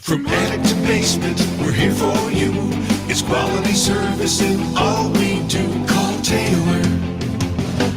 From attic to basement, we're here for you. It's quality service in all we do. Call Taylor.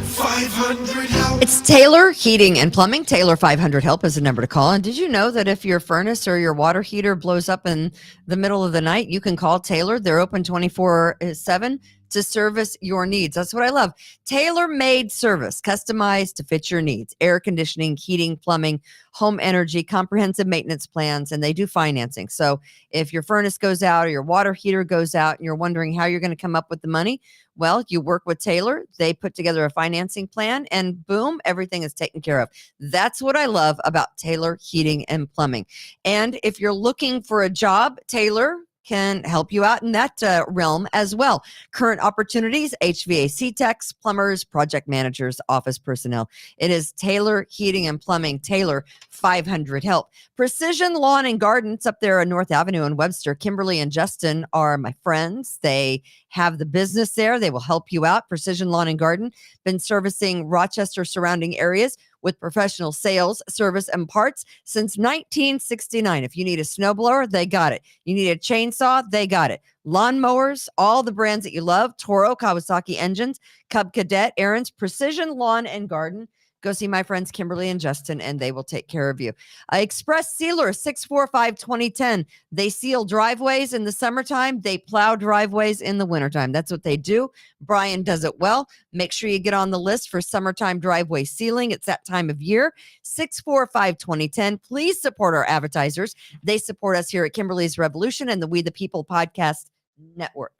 500 help. It's Taylor Heating and Plumbing. Taylor 500 help is the number to call. And did you know that if your furnace or your water heater blows up in the middle of the night, you can call Taylor? They're open 24/7 to service your needs. That's what I love. Tailor-made service, customized to fit your needs. Air conditioning, heating, plumbing, home energy, comprehensive maintenance plans, and they do financing. So if your furnace goes out or your water heater goes out and you're wondering how you're going to come up with the money, well, you work with Taylor. They put together a financing plan and boom, everything is taken care of. That's what I love about Taylor Heating and Plumbing. And if you're looking for a job, Taylor can help you out in that realm as well. Current opportunities, HVAC techs, plumbers, project managers, office personnel. It is Taylor Heating and Plumbing, Taylor 500 help. Precision Lawn and Garden, it's up there on North Avenue in Webster. Kimberly and Justin are my friends. They have the business there. They will help you out. Precision Lawn and Garden, been servicing Rochester surrounding areas with professional sales, service, and parts since 1969. If you need a snowblower, they got it. You need a chainsaw, they got it. Lawnmowers, all the brands that you love, Toro, Kawasaki engines, Cub Cadet, Aaron's, Precision Lawn and Garden. Go see my friends Kimberly and Justin, and they will take care of you. Express Sealer, 645-2010. They seal driveways in the summertime. They plow driveways in the wintertime. That's what they do. Brian does it well. Make sure you get on the list for summertime driveway sealing. It's that time of year. 645-2010. Please support our advertisers. They support us here at Kimberly's Revolution and the We the People Podcast Network.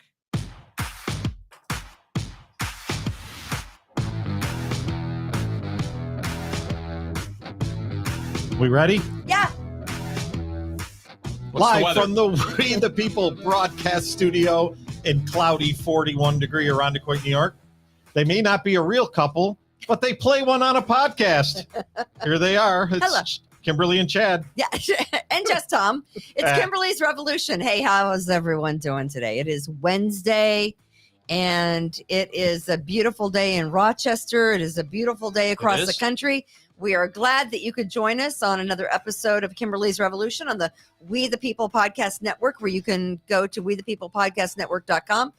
We ready? Yeah. Live from the We the People broadcast studio in cloudy 41-degree Irondequoit, New York. They may not be a real couple, but they play one on a podcast. Here they are. It's Hello. Kimberly and Chad. Yeah, and just Tom. It's Kimberly's Revolution. Hey, how is everyone doing today? It is Wednesday, and it is a beautiful day in Rochester. It is a beautiful day across the country. We are glad that you could join us on another episode of Kimberly's Revolution on the We the People Podcast Network, where you can go to wethepeoplepodcastnetwork.com,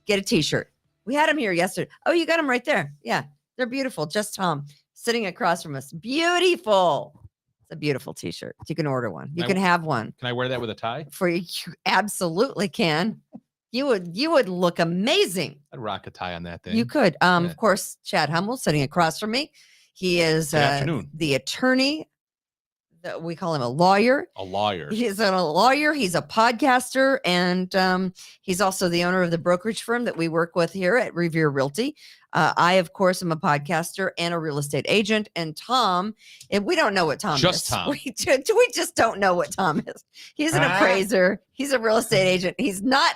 get a t-shirt. We had them here yesterday. Oh, you got them right there. Yeah, they're beautiful. Just Tom sitting across from us. Beautiful. It's a beautiful t-shirt. You can order one. You can have one. Can I wear that with a tie? For you absolutely can. You would look amazing. I'd rock a tie on that thing. You could. Of course, Chad Hummel sitting across from me. He is the attorney. We call him a lawyer. A lawyer. He's a lawyer. He's a podcaster, and he's also the owner of the brokerage firm that we work with here at Revere Realty. I, of course, am a podcaster and a real estate agent. And Tom, and we don't know what Tom is. Just Tom. We just don't know what Tom is. He's an appraiser. He's a real estate agent. He's not.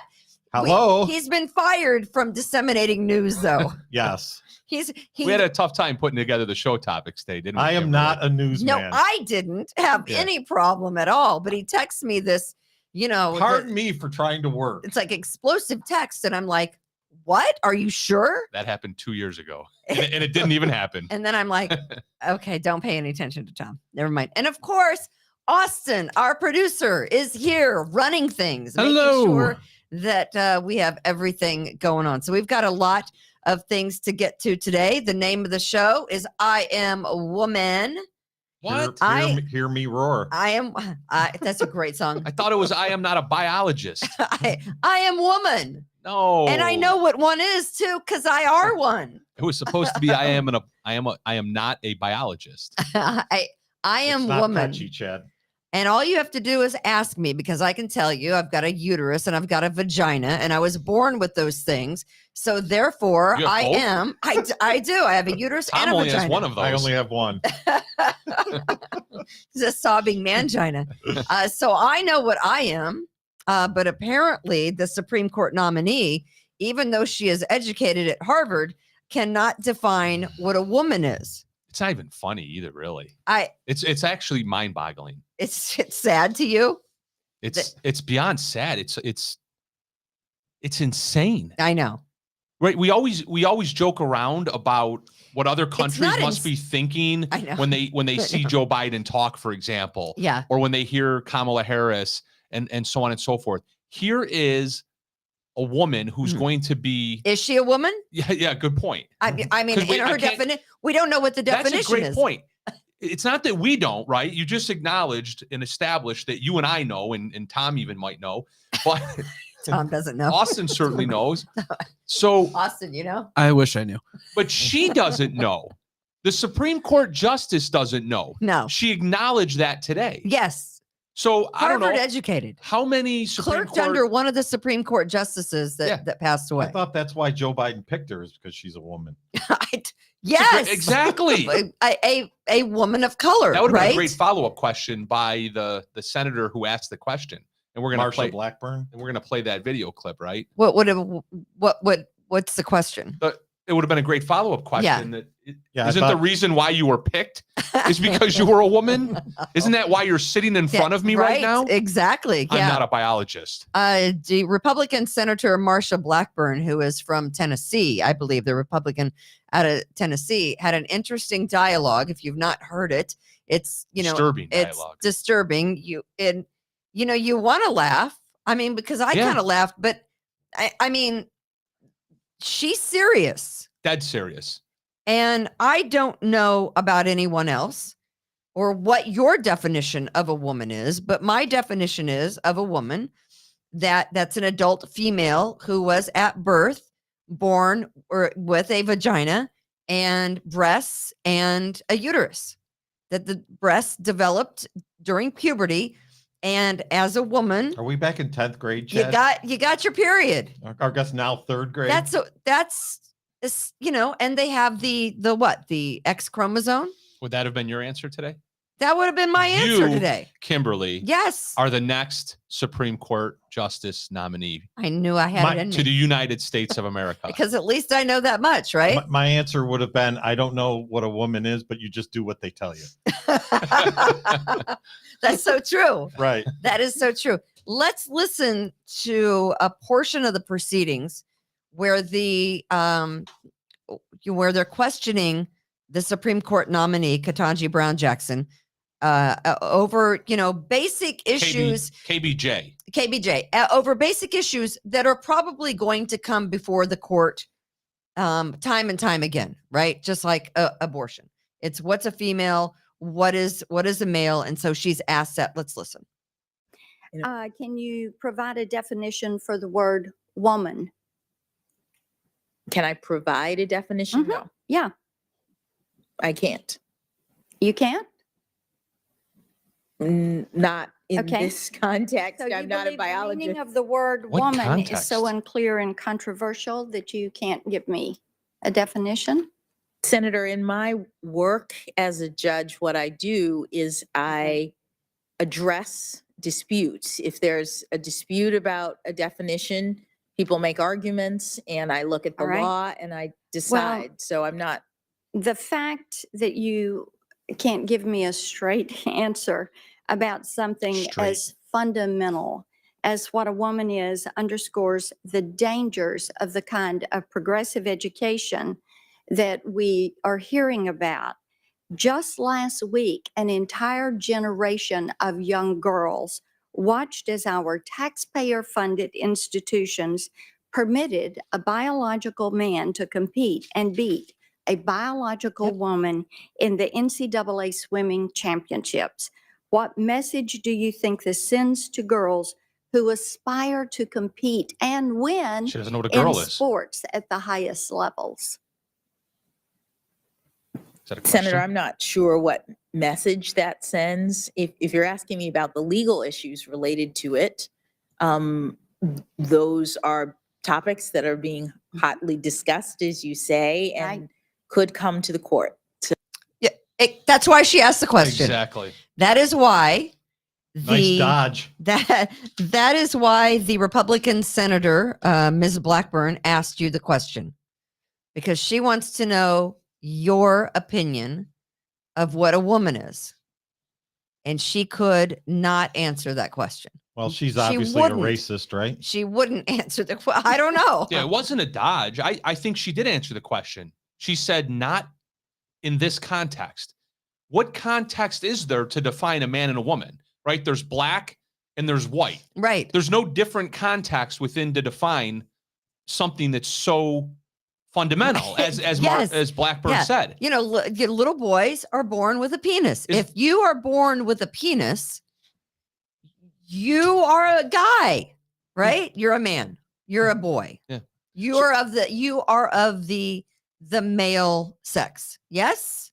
Hello. He's been fired from disseminating news, though. Yes. We had a tough time putting together the show topics today, didn't we? I am not a newsman. No, I didn't have any problem at all. But he texts me this, Pardon me for trying to work. It's like explosive text. And I'm like, what? Are you sure? That happened 2 years ago. And it didn't even happen. And then I'm like, okay, don't pay any attention to Tom. Never mind. And of course, Austin, our producer, is here running things. Hello. Making sure that we have everything going on. So we've got a lot of things to get to today. The name of the show is I Am a Woman. What? Hear me roar. That's a great song. I thought it was I Am Not a Biologist. I am woman. No. And I know what one is too, because I are one. It was supposed to be I am not a biologist. I am it's not woman. Catchy, Chad. And all you have to do is ask me, because I can tell you I've got a uterus and I've got a vagina and I was born with those things. So therefore I do. I have a uterus Tom and a only vagina. has one of those. I only have one. It's a sobbing mangina. So I know what I am. But apparently the Supreme Court nominee, even though she is educated at Harvard, cannot define what a woman is. It's not even funny either, really. It's actually mind-boggling. It's sad to you. It's beyond sad. It's insane. I know. Right? We always joke around about what other countries must be thinking when they see Joe Biden talk, for example. Yeah. Or when they hear Kamala Harris and so on and so forth. Here is a woman who's going to be. Is she a woman? Yeah, good point. I mean, in her definition, we don't know what the definition is. That's a great point. It's not that we don't, right? You just acknowledged and established that you and I know, and Tom even might know, but Tom doesn't know. Austin certainly knows. So Austin, you know? I wish I knew. But she doesn't know. The Supreme Court justice doesn't know. No. She acknowledged that today. Yes. So I don't know. Harvard educated. How many Supreme Clerked Court under one of the Supreme Court justices that passed away. I thought that's why Joe Biden picked her, is because she's a woman. Yes. Exactly. A woman of color. That would have right? been a great follow-up question by the senator who asked the question. And we're going to play Blackburn. And we're going to play that video clip, right? What's the question? It would have been a great follow-up question. Yeah. Isn't the reason why you were picked is because you were a woman? Isn't that why you're sitting in front of me right now? Exactly. Yeah. I'm not a biologist. The Republican Senator Marsha Blackburn, who is from Tennessee, I believe, the Republican out of Tennessee, had an interesting dialogue. If you've not heard it, it's disturbing it's dialogue. disturbing. You want to laugh. I mean, because I kind of laughed, but I mean, she's serious. Dead serious. And I don't know about anyone else or what your definition of a woman is, but my definition is of a woman that's an adult female who was at birth born or with a vagina and breasts and a uterus, that the breasts developed during puberty. And as a woman, are we back in 10th grade, Chad? you got your period. I guess now 3rd grade. That's and they have the X chromosome. Would that have been your answer today? That would have been my answer today. Kimberly, yes, are the next Supreme Court justice nominee. I knew I had it in to me. the United States of America. Because at least I know that much, right? My answer would have been, I don't know what a woman is, but you just do what they tell you. That's so true. Right. That is so true. Let's listen to a portion of the proceedings where where they're questioning the Supreme Court nominee, Ketanji Brown Jackson, over basic issues. KBJ, over basic issues that are probably going to come before the court time and time again, right? Just like abortion. It's what's a female, what is a male, and so she's asked that. Let's listen. Can you provide a definition for the word woman? Can I provide a definition? Mhm. No, Yeah, I can't. you can. Not in Okay. this context. So you I'm not a believe the meaning biologist. of the word What woman is so context? unclear and controversial that you can't give me a definition? Senator, in my work as a judge, what I do is I address disputes. If there's a dispute about a definition, people make arguments, and I look at the All right. law and I decide. So I'm not. The fact that you can't give me a straight answer about something Straight. as fundamental as what a woman is underscores the dangers of the kind of progressive education that we are hearing about. Just last week, an entire generation of young girls watched as our taxpayer-funded institutions permitted a biological man to compete and beat a biological woman in the NCAA swimming championships. What message do you think this sends to girls who aspire to compete and win She doesn't know what a in girl is. sports at the highest levels? Is that a question? Senator, I'm not sure what message that sends. If you're asking me about the legal issues related to it, those are topics that are being hotly discussed, as you say, and Right. could come to the court. That's why she asked the question. Exactly. That is why Nice dodge. that is why the Republican senator, Ms. Blackburn, asked you the question, because she wants to know your opinion of what a woman is, and she could not answer that question. Well, she's She obviously a wouldn't. racist, right? She wouldn't answer the question. I don't know. Yeah, it wasn't a dodge. I think she did answer the question. She said, not in this context. What context is there to define a man and a woman, right? There's black and there's white. Right. There's no different context within to define something that's so fundamental, as Yes. as Blackburn Yeah. said. You know, little boys are born with a penis. If you are born with a penis, you are a guy, right? You're a man. You're a boy. Yeah. You are of the male sex. Yes.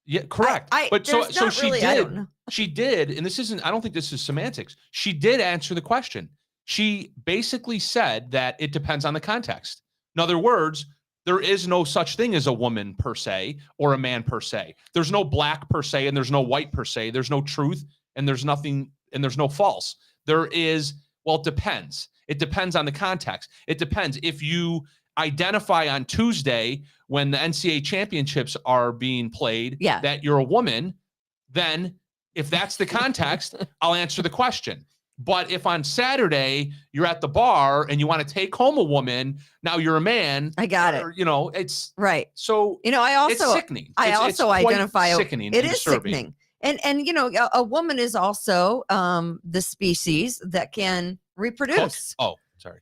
Yeah, correct. But so she really, did. I don't know. She did, and this isn't. I don't think this is semantics. She did answer the question. She basically said that it depends on the context. In other words, there is no such thing as a woman per se or a man per se. There's no black per se, and there's no white per se. There's no truth, and there's nothing, and there's no false. There is. Well, it depends. It depends on the context. It depends. If you identify on Tuesday when the NCAA championships are being played that you're a woman, then if that's the context, I'll answer the question. But if on Saturday you're at the bar and you want to take home a woman, now you're a man. I got it. You know, it's right. So I also it's sickening. I also quite identify sickening. It and is disturbing. sickening. And a woman is also the species that can reproduce. Oh, sorry.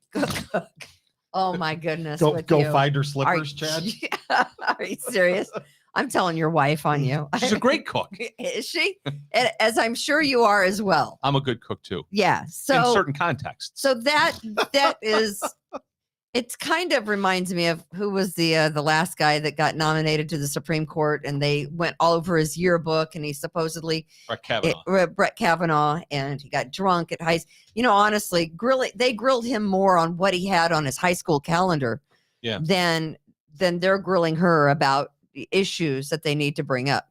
Oh my goodness. Go find her slippers, Chad. Are you serious? I'm telling your wife on you. She's a great cook. Is she? As I'm sure you are as well. I'm a good cook too. Yeah. So in certain contexts. So that is, it's kind of reminds me of who was the last guy that got nominated to the Supreme Court, and they went all over his yearbook, and he supposedly Brett Kavanaugh, and he got drunk at high. Honestly, they grilled him more on what he had on his high school calendar, than they're grilling her about the issues that they need to bring up,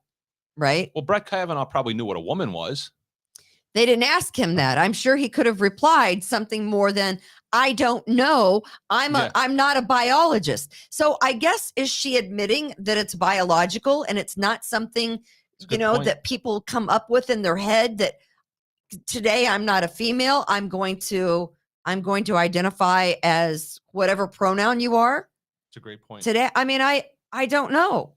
right? Well, Brett Kavanaugh probably knew what a woman was. They didn't ask him that. I'm sure he could have replied something more than, I don't know. I'm not a biologist. So I guess, is she admitting that it's biological and it's not something, point. That people come up with in their head that today I'm not a female. I'm going to identify as whatever pronoun you are. It's a great point. Today, I mean, I don't know.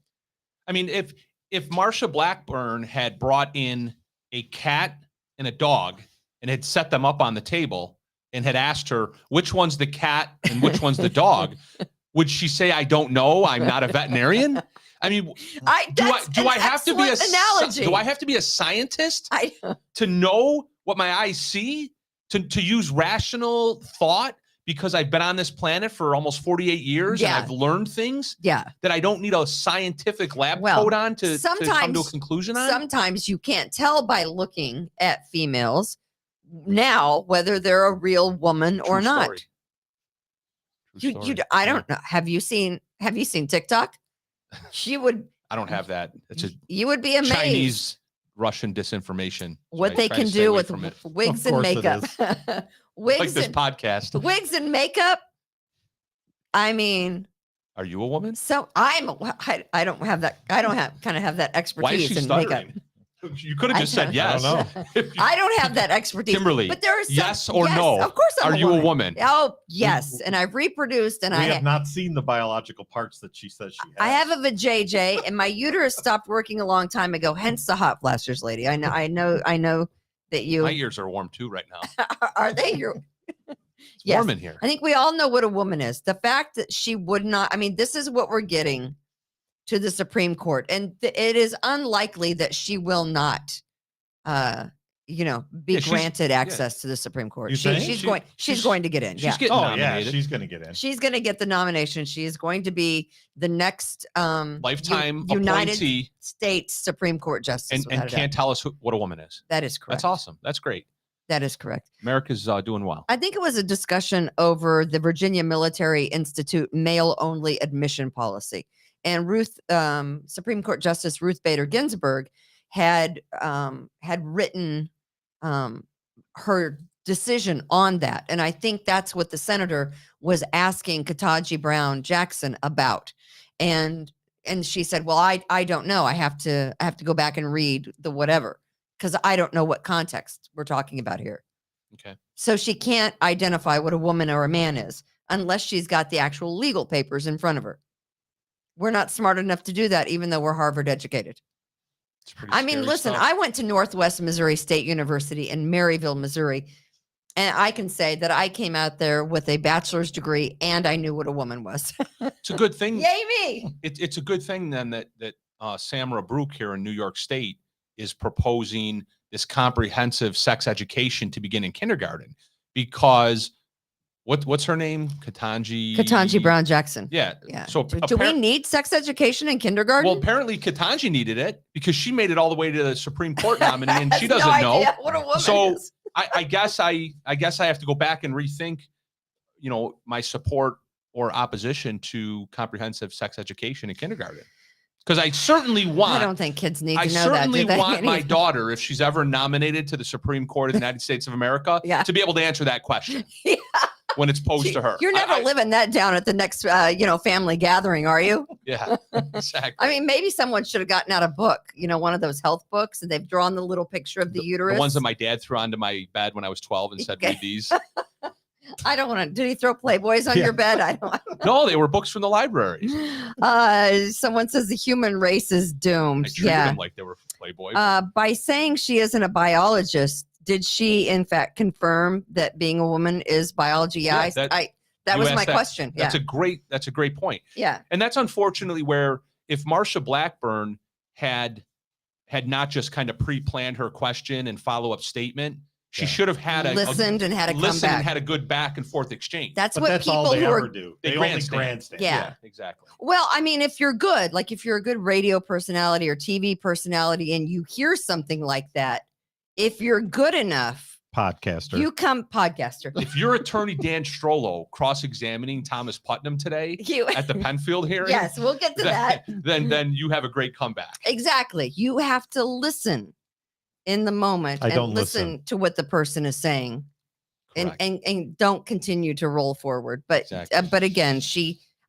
I mean, if Marsha Blackburn had brought in a cat and a dog and had set them up on the table and had asked her which one's the cat and which one's the dog, would she say, I don't know, I'm not a veterinarian? I mean, do I have to be a scientist to know what my eyes see, to use rational thought, because I've been on this planet for almost 48 years and I've learned things that I don't need a scientific lab coat on to come to a conclusion on? Sometimes you can't tell by looking at females now whether they're a real woman or not. I don't know. Have you seen TikTok? I don't have that. You would be amazed. Chinese Russian disinformation. What they can do with wigs and makeup. Wigs like this podcast. Wigs and makeup. I mean, are you a woman? So I don't have that. I don't have that expertise. Why is she in stuttering? Makeup. You could have just said yes. I don't know. I don't have that expertise. Kimberly, but there is yes or no? Of course, are you a woman? Oh, yes. And I've reproduced, and I have not seen the biological parts that she says she has. I have a vajayjay, and my uterus stopped working a long time ago. Hence the hot flashers, lady. I know that you. My ears are warm too right now. Are they? It's warm in here. I think we all know what a woman is. The fact that she would not. I mean, this is what we're getting to the Supreme Court, and it is unlikely that she will not. Be granted access to the Supreme Court. She's going to get in. She's getting nominated. She's going to get in. She's going to get the nomination. She is going to be the next lifetime United appointee. States Supreme Court justice. And can't tell us what a woman is. That is correct. That's awesome. That's great. That is correct. America's doing well. I think it was a discussion over the Virginia Military Institute male-only admission policy, and Supreme Court Justice Ruth Bader Ginsburg had written her decision on that, and I think that's what the senator was asking Ketanji Brown Jackson about, and she said, "Well, I don't know. I have to go back and read the whatever, because I don't know what context we're talking about here." Okay. So she can't identify what a woman or a man is unless she's got the actual legal papers in front of her. We're not smart enough to do that, even though we're Harvard educated. I mean, listen, I went to Northwest Missouri State University in Maryville, Missouri. And I can say that I came out there with a bachelor's degree and I knew what a woman was. It's a good thing. Yay me. It's a good thing then that Samara Brook here in New York State is proposing this comprehensive sex education to begin in kindergarten, because what's her name? Ketanji Brown Jackson. Yeah. Yeah. So Do we need sex education in kindergarten? Well, apparently Ketanji needed it because she made it all the way to the Supreme Court nominee, and she Has doesn't no know. idea what a woman So is. I guess I have to go back and rethink, my support or opposition to comprehensive sex education in kindergarten, because I certainly want. I don't think kids need I to know that. certainly Do they? want my daughter, if she's ever nominated to the Supreme Court of the United States of America, Yeah. to be able to answer that question Yeah. when it's posed to her. You're never living that down at the next, family gathering, are you? Yeah, exactly. I mean, maybe someone should have gotten out a book, one of those health books, and they've drawn the little picture of the uterus. The ones that my dad threw onto my bed when I was 12 and said, Okay. read these. I don't want to. Did he throw Playboys on Yeah. your bed? I don't. No, they were books from the library. Someone says the human race is I doomed. treated Yeah. them like they were Playboy. By saying she isn't a biologist, did she in fact confirm that being a woman is biology? Yeah, Yeah, that you was asked my that. question. That's Yeah. a great point. Yeah. And that's unfortunately where, if Marsha Blackburn had not just kind of pre-planned her question and follow-up statement, she Yeah. should have had Listened and had a listened comeback. and had a good back and forth exchange. That's But what that's people all they who ever are. do. They They only grandstand. grandstand. Yeah. Exactly. Well, I mean, if you're good, like if you're a good radio personality or TV personality and you hear something like that, if you're good enough, Podcaster. you come podcaster. If you're attorney Dan Strollo cross-examining Thomas Putnam today You, at the Penfield hearing, yes, we'll get to that. then you have a great comeback. Exactly. You have to listen in the moment I and don't listen listen. to what the person is saying. And, Correct. and don't continue to roll forward. But Exactly. but again,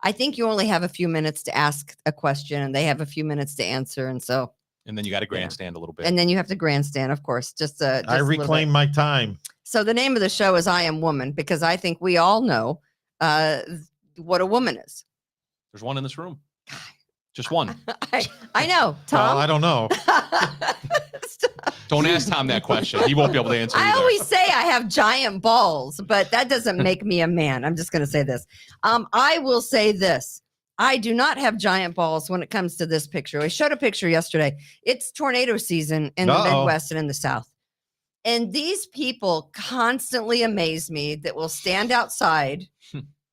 I think you only have a few minutes to ask a question and they have a few minutes to answer. And so, And then you got to grandstand a little bit. and then you have to grandstand, of course, just I a little bit. reclaim my time. So the name of the show is I Am Woman, because I think we all know what a woman is. There's one in this room. Just one. I know, Tom. Well, I don't know. Don't ask Tom that question. He won't be able to answer I either. always say I have giant balls, but that doesn't make me a man. I'm just going to say this. I will say this. I do not have giant balls when it comes to this picture. I showed a picture yesterday. It's tornado season in the Uh-oh. Midwest and in the South. And these people constantly amaze me that will stand outside.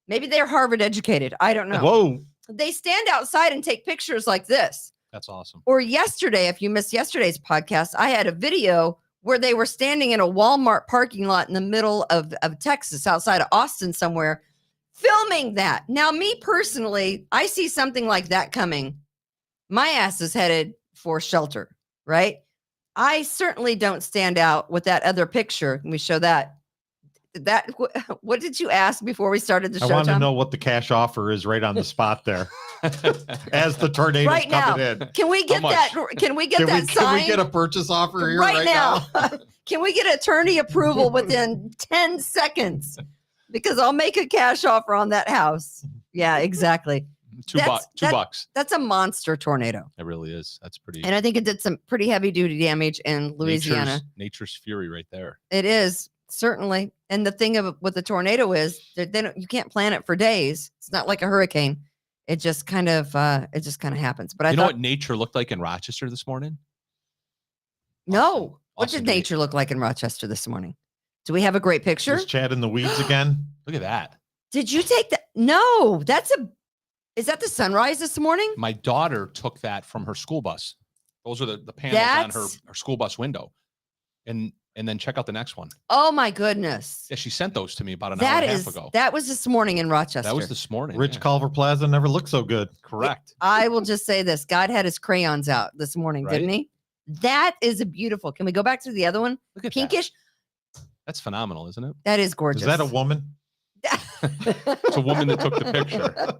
Maybe they're Harvard educated. I don't know. Whoa. They stand outside and take pictures like this. That's awesome. Or yesterday, if you missed yesterday's podcast, I had a video where they were standing in a Walmart parking lot in the middle of Texas, outside of Austin somewhere, filming that. Now, me personally, I see something like that coming. My ass is headed for shelter, right? I certainly don't stand out with that other picture. Can we show that? What did you ask before we started the I show, want to Tom? know what the cash offer is right on the spot there as the tornado's Right now. coming in. Can we get much? that? Can we get Can that we, sign? can we get a purchase offer here right, now? Can we get attorney approval within 10 seconds? Because I'll make a cash offer on that house. Yeah, exactly. $2. $2. That's a monster tornado. It really is. That's pretty. And I think it did some pretty heavy duty damage in Louisiana. Nature's fury right there. It is, certainly. And the thing with the tornado is that you can't plan it for days. It's not like a hurricane. It just kind of happens. But I You know thought, what nature looked like in Rochester this morning? no. What Awesome did to me. nature look like in Rochester this morning? Do we have a great picture? Is Chad in the weeds again? Look at that. Did you take that? No, is that the sunrise this morning? My daughter took that from her school bus. Those are the panels on That's- her school bus window. And then check out the next one. Oh my goodness. Yeah, she sent those to me about an hour and a half ago. That was this morning in Rochester. That was this morning. Rich yeah. Culver Plaza never looked so good. Correct. I will just say this. God had his crayons out this morning, Right? didn't he? That is a beautiful. Can we go back to the other one? Look at Pinkish. That's phenomenal, isn't it? That is gorgeous. Is that a woman? It's a woman that took the picture.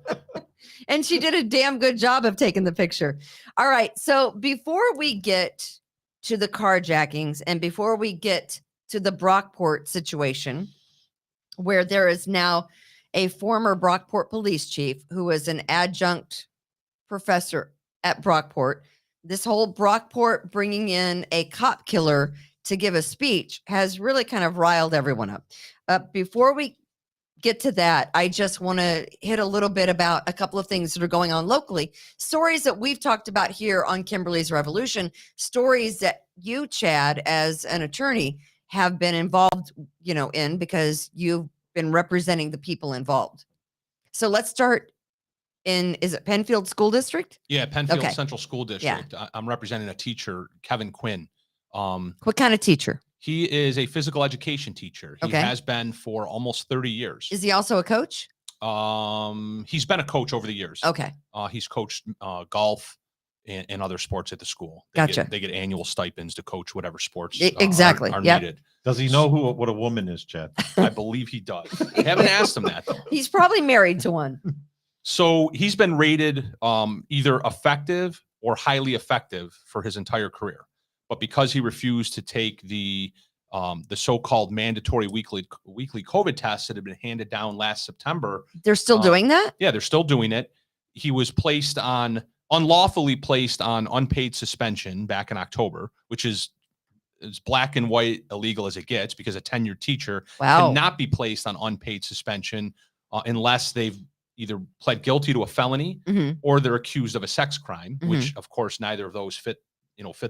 And she did a damn good job of taking the picture. All right. So before we get to the carjackings and before we get to the Brockport situation, where there is now a former Brockport police chief who is an adjunct professor at Brockport, this whole Brockport bringing in a cop killer to give a speech has really kind of riled everyone up. Before we get to that, I just want to hit a little bit about a couple of things that are going on locally, stories that we've talked about here on Kimberly's Revolution, stories that you, Chad, as an attorney, have been involved, in, because you've been representing the people involved. So let's start is it Penfield School District? Yeah, Penfield Okay. Central School District. I'm representing a teacher, Kevin Quinn. What kind of teacher? He is a physical education teacher. He Okay. has been for almost 30 years. Is he also a coach? He's been a coach over the years. Okay. He's coached golf and other sports at the school. Gotcha. They get annual stipends to coach whatever sports Exactly. are Yep. needed. Does he know what a woman is, Chad? I believe he does. I haven't asked him that, though. He's probably married to one. So he's been rated either effective or highly effective for his entire career. But because he refused to take the so-called mandatory weekly COVID tests that had been handed down last September. They're still doing that? Yeah, they're still doing it. He was unlawfully placed on unpaid suspension back in October, which is as black and white illegal as it gets, because a tenured teacher cannot be placed on unpaid suspension unless they've either pled guilty to a felony or they're accused of a sex crime, which of course neither of those fit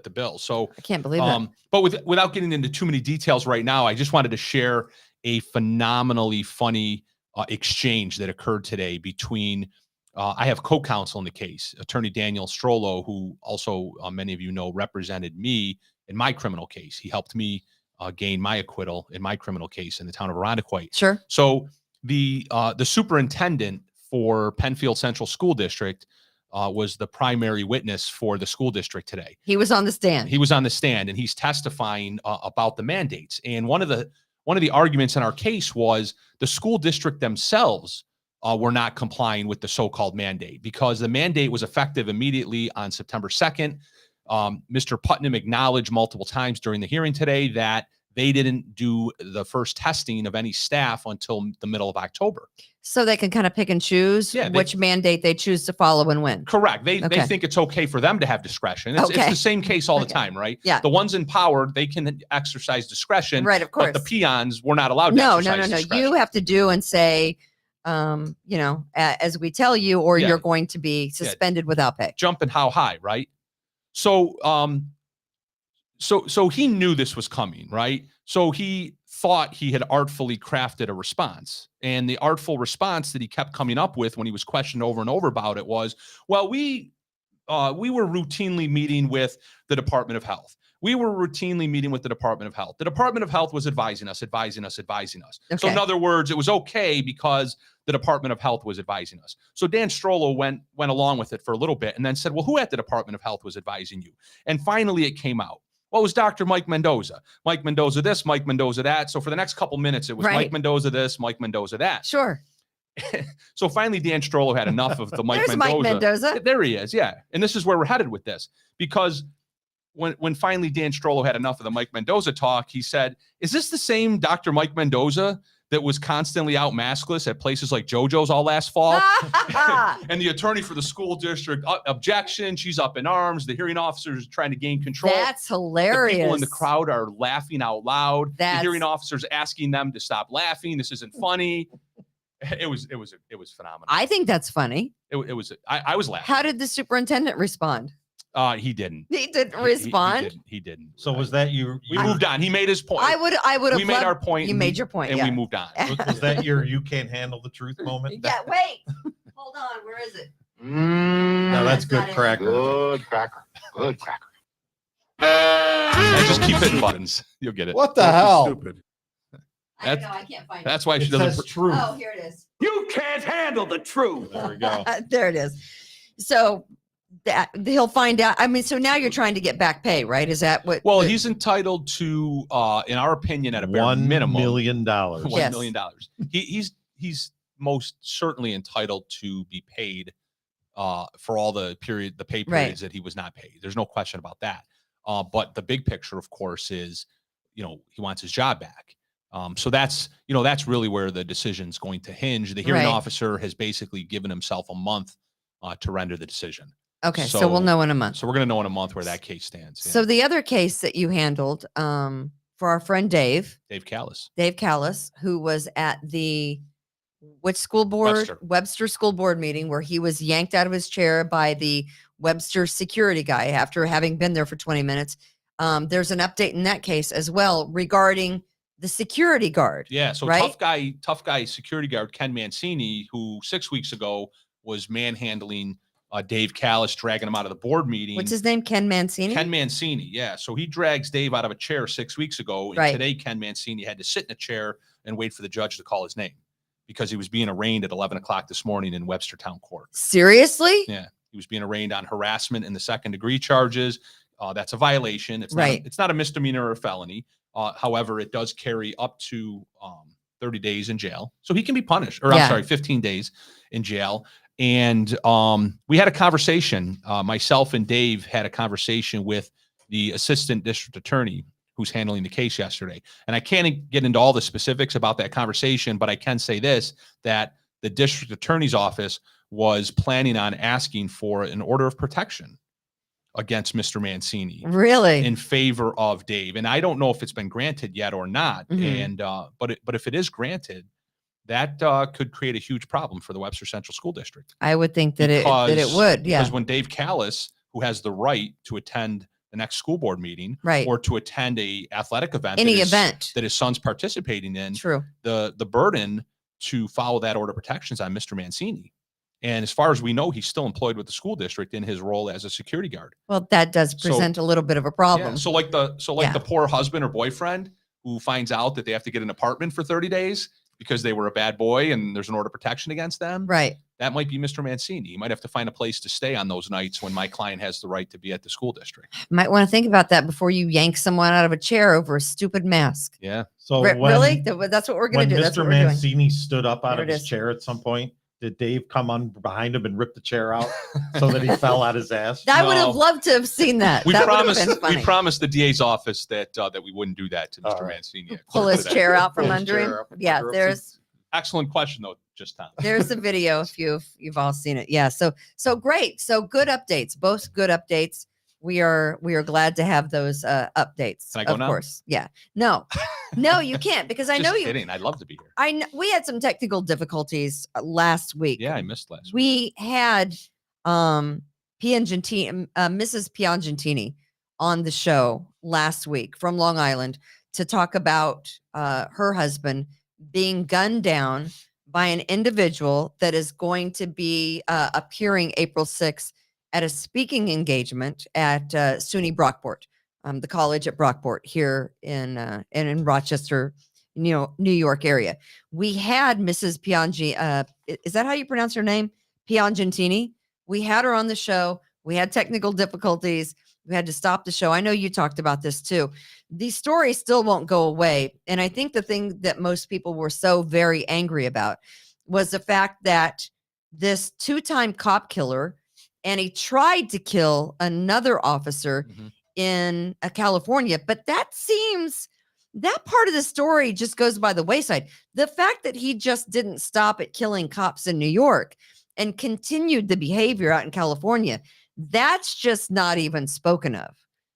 the bill. So I can't believe that. But without getting into too many details right now, I just wanted to share a phenomenally funny exchange that occurred today between I have co-counsel in the case, attorney Daniel Strollo, who also many of you know represented me in my criminal case. He helped me gain my acquittal in my criminal case in the town of Irondequoit. Sure. So the superintendent for Penfield Central School District was the primary witness for the school district today. He was on the stand. He was on the stand, and he's testifying about the mandates. And one of the arguments in our case was the school district themselves were not complying with the so-called mandate, because the mandate was effective immediately on September 2nd. Mr. Putnam acknowledged multiple times during the hearing today that they didn't do the first testing of any staff until the middle of October. So they can kind of pick and choose which mandate they choose to follow and when. Correct. They think it's okay for them to have discretion. It's the same case all the time, right? Yeah. The ones in power, they can exercise discretion. Right, of course. But the peons were not allowed to exercise discretion. You have to do and say, as we tell you, or you're going to be suspended without pay. Jumping how high, right? So, so he knew this was coming, right? So he thought he had artfully crafted a response. And the artful response that he kept coming up with when he was questioned over and over about it was, well, we were routinely meeting with the Department of Health. We were routinely meeting with the Department of Health. The Department of Health was advising us. Okay. So in other words, it was okay because the Department of Health was advising us. So Dan Strollo went along with it for a little bit and then said, well, who at the Department of Health was advising you? And finally it came out. Well, it was Dr. Mike Mendoza. Mike Mendoza this, Mike Mendoza that. So for the next couple minutes, it was Mike Mendoza this, Mike Mendoza that. Sure. So finally, Dan Strollo had enough of the Mike There's Mendoza. Mike Mendoza. There he is, yeah. And this is where we're headed with this. Because when finally Dan Strollo had enough of the Mike Mendoza talk, he said, is this the same Dr. Mike Mendoza that was constantly out maskless at places like JoJo's all last fall? And the attorney for the school district, objection, she's up in arms. The hearing officer is trying to gain control. That's hilarious. The people in the crowd are laughing out loud. The hearing officer's asking them to stop laughing. This isn't funny. It was phenomenal. I think that's funny. I was laughing. How did the superintendent respond? He didn't. He didn't respond. He didn't. So was that you? We moved on. He made his point. I would have. We made our point. You made your point, and we moved on. Was that your "you can't handle the truth" moment? Yeah. Wait. Hold on. Where is it? No, that's good cracker. Good cracker. Good cracker. And just keep hitting buttons. You'll get it. What the hell? Stupid. I don't know. I can't find it. That's why she It doesn't. says truth. Oh, here it is. You can't handle the truth. There we go. There it is. So that he'll find out. I mean, so now you're trying to get back pay, right? Is that what? Well, he's entitled to, in our opinion, at a bare $1 minimum, million. $1 Yes. million. He's most certainly entitled to be paid for all the pay periods that he was not paid. There's no question about that. But the big picture, of course, is he wants his job back. So that's really where the decision's going to hinge. The hearing officer has basically given himself a month to render the decision. Okay, so we'll know in a month. So we're going to know in a month where that case stands. So the other case that you handled for our friend Dave Callis, who was at the which school board? Webster School Board meeting, where he was yanked out of his chair by the Webster security guy after having been there for 20 minutes. There's an update in that case as well regarding the security guard. Yeah. So right? tough guy security guard Ken Mancini, who 6 weeks ago was manhandling Dave Callis, dragging him out of the board meeting. What's his name? Ken Mancini? Ken Mancini, yeah. So he drags Dave out of a chair 6 weeks ago. And Right. today, Ken Mancini had to sit in a chair and wait for the judge to call his name because he was being arraigned at 11 o'clock this morning in Webster Town Court. Seriously? Yeah. He was being arraigned on harassment and the second-degree charges. That's a violation. It's Right. It's not a misdemeanor or a felony. However, it does carry up to 30 days in jail. So he can be punished, or Yeah. I'm sorry, 15 days in jail. And we had a conversation. Myself and Dave had a conversation with the assistant district attorney who's handling the case yesterday. And I can't get into all the specifics about that conversation, but I can say this, that the district attorney's office was planning on asking for an order of protection against Mr. Mancini Really? in favor of Dave. And I don't know if it's been granted yet or not. Mhm. And but if it is granted, that could create a huge problem for the Webster Central School District. I would think that it would. Yeah. Because when Dave Callis, who has the right to attend the next school board meeting, Right. or to attend a athletic event, Any that event. that his son's participating in, True. the burden to follow that order of protections on Mr. Mancini. And as far as we know, he's still employed with the school district in his role as a security guard. Well, that does So- present a little bit of a problem. Yeah. So like Yeah. the poor husband or boyfriend who finds out that they have to get an apartment for 30 days because they were a bad boy and there's an order of protection against them. Right. That might be Mr. Mancini. You might have to find a place to stay on those nights when my client has the right to be at the school district. Might want to think about that before you yank someone out of a chair over a stupid mask. Yeah. So Really? That's what we're going when to do. That's Mr. what we're doing. Mancini stood up out There of it his is. chair at some point, did Dave come on behind him and rip the chair out so that he fell out his ass? I would No. have loved to have seen that. We That would have promised been funny. we promised the DA's office that that we wouldn't do that to Mr. All right. Mancini. Pull his chair out from Pull his under chair him. out from Yeah, under him. there's Excellent question though, just Tom. there's a video if you've all seen it. Yeah, so great. So good updates, both good updates. We are glad to have those updates. Can I go of now? course. Yeah. No. No, you can't because I know Just you kidding. I'd love to be here. I know we had some technical difficulties last week. Yeah, I missed last week. We had Piangentini, Mrs. Piangentini on the show last week from Long Island to talk about her husband being gunned down by an individual that is going to be appearing April 6th at a speaking engagement at SUNY Brockport, the college at Brockport here in Rochester, New York area. We had Mrs. Piangi. Is that how you pronounce her name? Piangentini. We had her on the show. We had technical difficulties. We had to stop the show. I know you talked about this too. These stories still won't go away. And I think the thing that most people were so very angry about was the fact that this two-time cop killer, and he tried to kill another officer Mhm. in California, but that part of the story just goes by the wayside. The fact that he just didn't stop at killing cops in New York and continued the behavior out in California, that's just not even spoken of.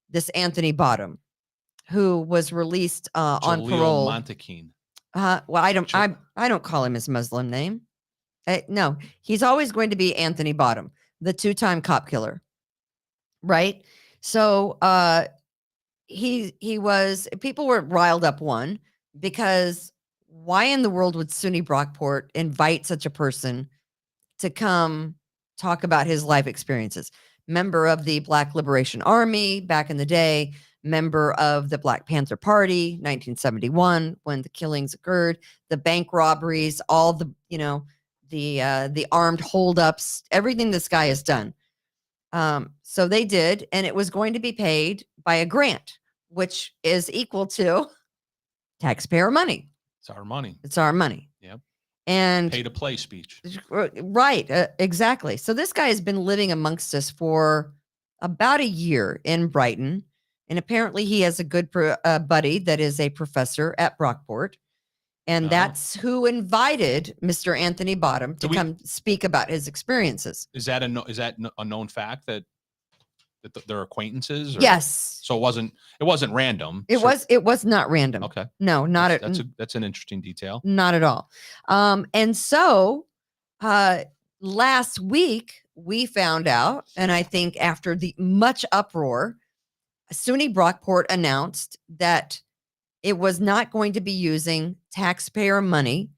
This Anthony Bottom, who was released on Jaleel parole. Montequin. Well, I don't call him his Muslim name. No, he's always going to be Anthony Bottom, the two-time cop killer. Right? So people were riled up, one, because why in the world would SUNY Brockport invite such a person to come talk about his life experiences? Member of the Black Liberation Army back in the day, member of the Black Panther Party, 1971, when the killings occurred, the bank robberies, all the armed holdups, everything this guy has done. So they did, and it was going to be paid by a grant, which is equal to taxpayer money. It's our money. It's our money. Yep. And Pay to play speech. right, exactly. So this guy has been living amongst us for about a year in Brighton, and apparently he has a good buddy that is a professor at Brockport. And Oh. that's who invited Mr. Anthony Bottom to Do we- come speak about his experiences. Is that a known fact that they're acquaintances? Or? Yes. So it wasn't random. It was not random. Okay. No, not That's an interesting detail. not at all. And so last week we found out, and I think after the much uproar, SUNY Brockport announced that it was not going to be using taxpayer money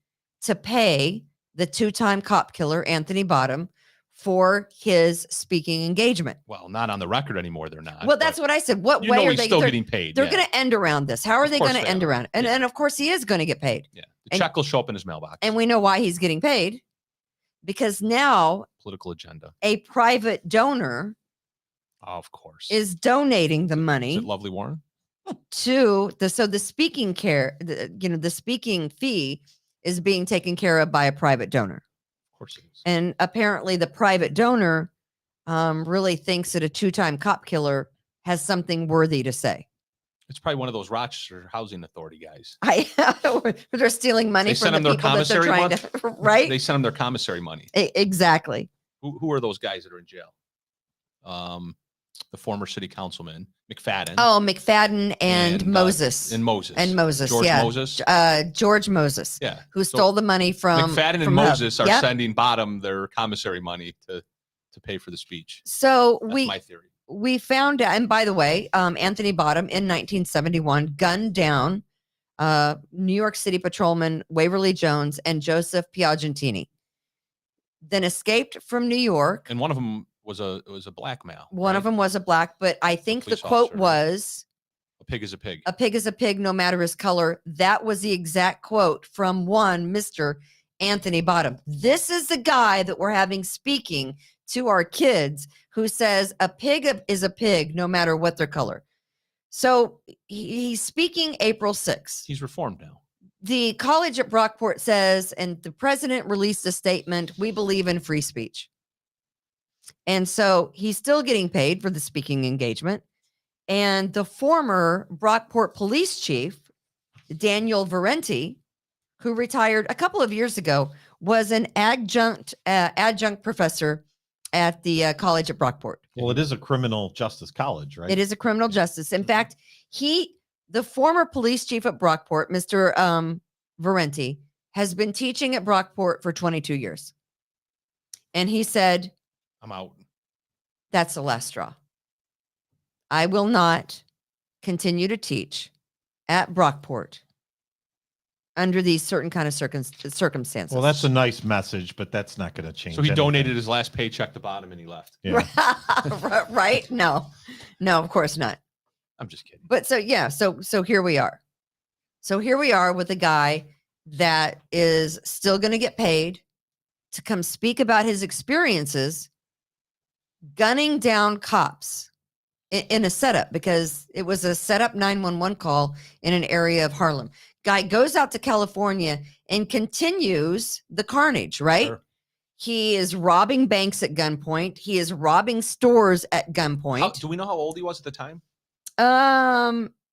to pay the two-time cop killer Anthony Bottom for his speaking engagement. Well, not on the record anymore. They're not. Well, that's what I said. What you way know are he's they still they're, getting paid. they're yeah. going to end around this? How are Of they course going to they end are. around it? And, Yeah. and of course he is going to get paid. Yeah. The And- check will show up in his mailbox. And we know why he's getting paid, because now Political agenda. a private donor Oh, of course. is donating the Is money it Lovely Warren? to the speaking the speaking fee is being taken care of by a private donor. Of course it is. And apparently the private donor really thinks that a two-time cop killer has something worthy to say. It's probably one of those Rochester Housing Authority guys. They're stealing money They from send the them their people that they're commissary trying to, right? They send them their commissary money. Exactly. Who are those guys that are in jail? The former city councilman, McFadden. Oh, McFadden and And, Moses. And Moses. And Moses, George yeah. Moses. George Moses, Yeah. who So stole the money from McFadden and from Moses are Yep. sending Bottom their commissary money to pay for the speech. So That's my theory. we found out, and by the way, Anthony Bottom in 1971 gunned down New York City patrolman Waverly Jones and Joseph Piagentini, then escaped from New York. And one of them was a black male. One of right? them was a black, but I think the police quote officer. was, A pig is a pig. "A pig is a pig, no matter his color." That was the exact quote from one Mr. Anthony Bottom. This is the guy that we're having speaking to our kids, who says a pig is a pig, no matter what their color. So he's speaking April 6th. He's reformed now. The college at Brockport says, and the president released a statement, "We believe in free speech." And so he's still getting paid for the speaking engagement. And the former Brockport police chief, Daniel Valenti, who retired a couple of years ago, was an adjunct professor at the college at Brockport. Well, it is a criminal justice college, right? It is a criminal justice. In fact, the former police chief at Brockport, Mr. Valenti, has been teaching at Brockport for 22 years. And he said, I'm out. "That's the last straw. I will not continue to teach at Brockport under these certain kind of circumstances." Well, that's a nice message, but that's not going to change. So he anything. donated his last paycheck to Bottom and he left. Yeah. right? No, of course not. I'm just kidding. But so here we are. So here we are with a guy that is still going to get paid to come speak about his experiences gunning down cops in a setup, because it was a setup 911 call in an area of Harlem. Guy goes out to California and continues the carnage, right? Sure. He is robbing banks at gunpoint. He is robbing stores at gunpoint. Do we know how old he was at the time?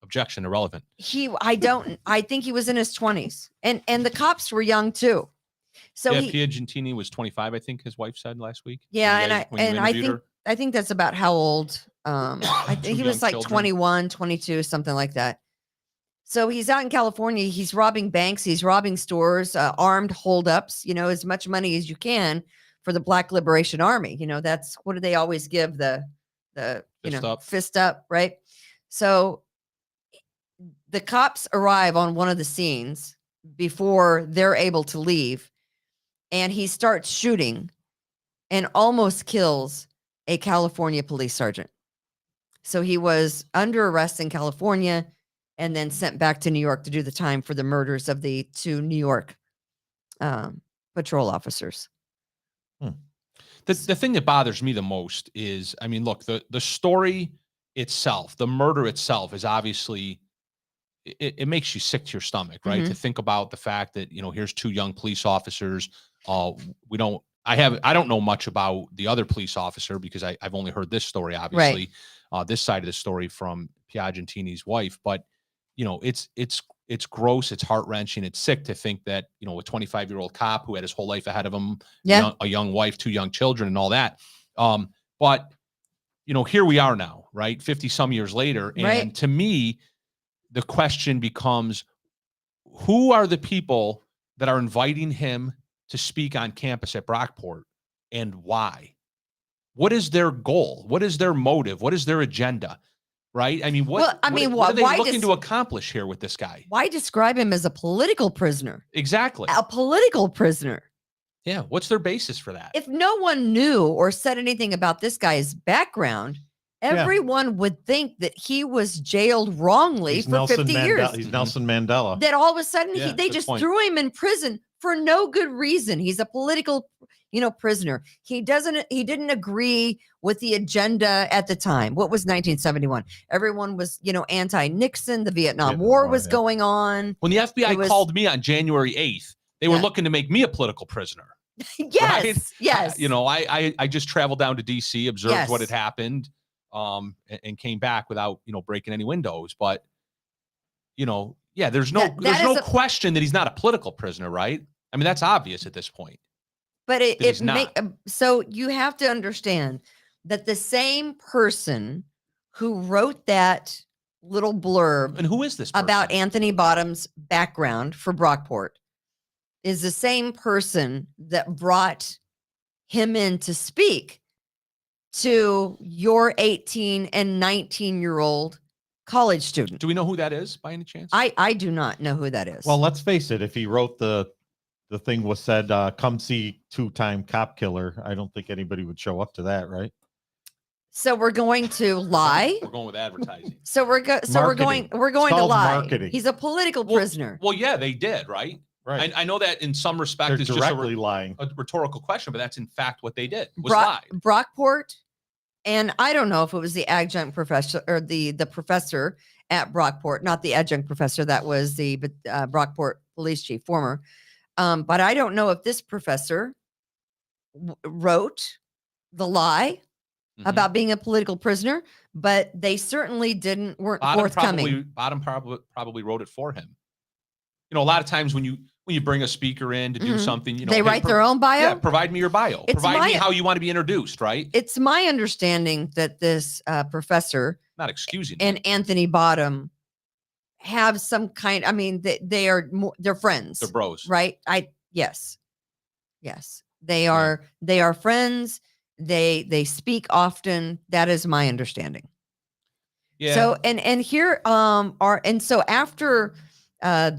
Objection, irrelevant. I think he was in his 20s, and the cops were young too. So yeah, he, Piagentini was 25, I think his wife said last week. yeah, When you guys- when you interviewed I think that's about how old. I think he was young like children. 21, 22, something like that. So he's out in California. He's robbing banks. He's robbing stores, armed holdups. As much money as you can for the Black Liberation Army. That's what do they always give the Fist up. fist up, right? So the cops arrive on one of the scenes before they're able to leave, and he starts shooting and almost kills a California police sergeant. So he was under arrest in California and then sent back to New York to do the time for the murders of the two New York patrol officers. The thing that bothers me the most is, I mean, look, the story itself, the murder itself is obviously, it makes you sick to your stomach, right? Mhm. To think about the fact that, here's two young police officers. I don't know much about the other police officer because I've only heard this story, obviously, this side of the story from Piagentini's wife, but it's it's gross, it's heart-wrenching, it's sick to think that, you know, a 25-year-old cop who had his whole life ahead of him, Yeah. a young wife, 2 young children and all that. But you know, here we are now, right? 50 some years later. And Right. to me, the question becomes, who are the people that are inviting him to speak on campus at Brockport, and why? What is their goal? What is their motive? What is their agenda? Right? I mean, Well, I mean, what are they why looking does- to accomplish here with this guy? Why describe him as a political prisoner? Exactly. A political prisoner. Yeah. What's their basis for that? If no one knew or said anything about this guy's background, everyone would think that he was jailed wrongly He's for Nelson 50 Mandela. years. He's Nelson Mandela. That all of a sudden Yeah, they good just point. threw him in prison for no good reason. He's a political, prisoner. He didn't agree with the agenda at the time. What was 1971? Everyone was, anti-Nixon. The Vietnam War was going on. When the FBI It was- called me on January 8th, they were Yeah. looking to make me a political prisoner. Yes, Right? yes. I just traveled down to DC, observed what Yes. had happened, and came back without, breaking any windows. But, there's no That there's is no a- question that he's not a political prisoner, right? I mean, that's obvious at this point. But that he's so you have to understand that the same person who wrote that little blurb And who is this person? about Anthony Bottom's background for Brockport is the same person that brought him in to speak to your 18 and 19-year-old college student. Do we know who that is by any chance? I do not know who that is. Well, let's face it. If he wrote the thing was said, come see 2-time cop killer, I don't think anybody would show up to that, right? So we're going to lie. We're going with advertising. So we're going Marketing. to It's called lie. marketing. He's a political prisoner. Well, yeah, they did, right? Right. I know that in some respect They're it's just directly lying. a rhetorical question, but that's in fact what they did. Was lie. Brockport, and I don't know if it was the adjunct professor or the professor at Brockport, not the adjunct professor. That was the Brockport police chief, former. But I don't know if this professor wrote the lie Mhm. about being a political prisoner, but they certainly weren't forthcoming. Bottom probably wrote it for him. A lot of times when you bring a speaker in to do Mhm. something, They hey, write their own bio. Yeah, provide me your bio. It's Provide me my- how you want to be introduced, right? It's my understanding that this professor Not excusing and it. Anthony Bottom have some kind. I mean, they're friends. They're bros. Right? Yes. They are friends. They speak often. That is my understanding. Yeah. So and here so after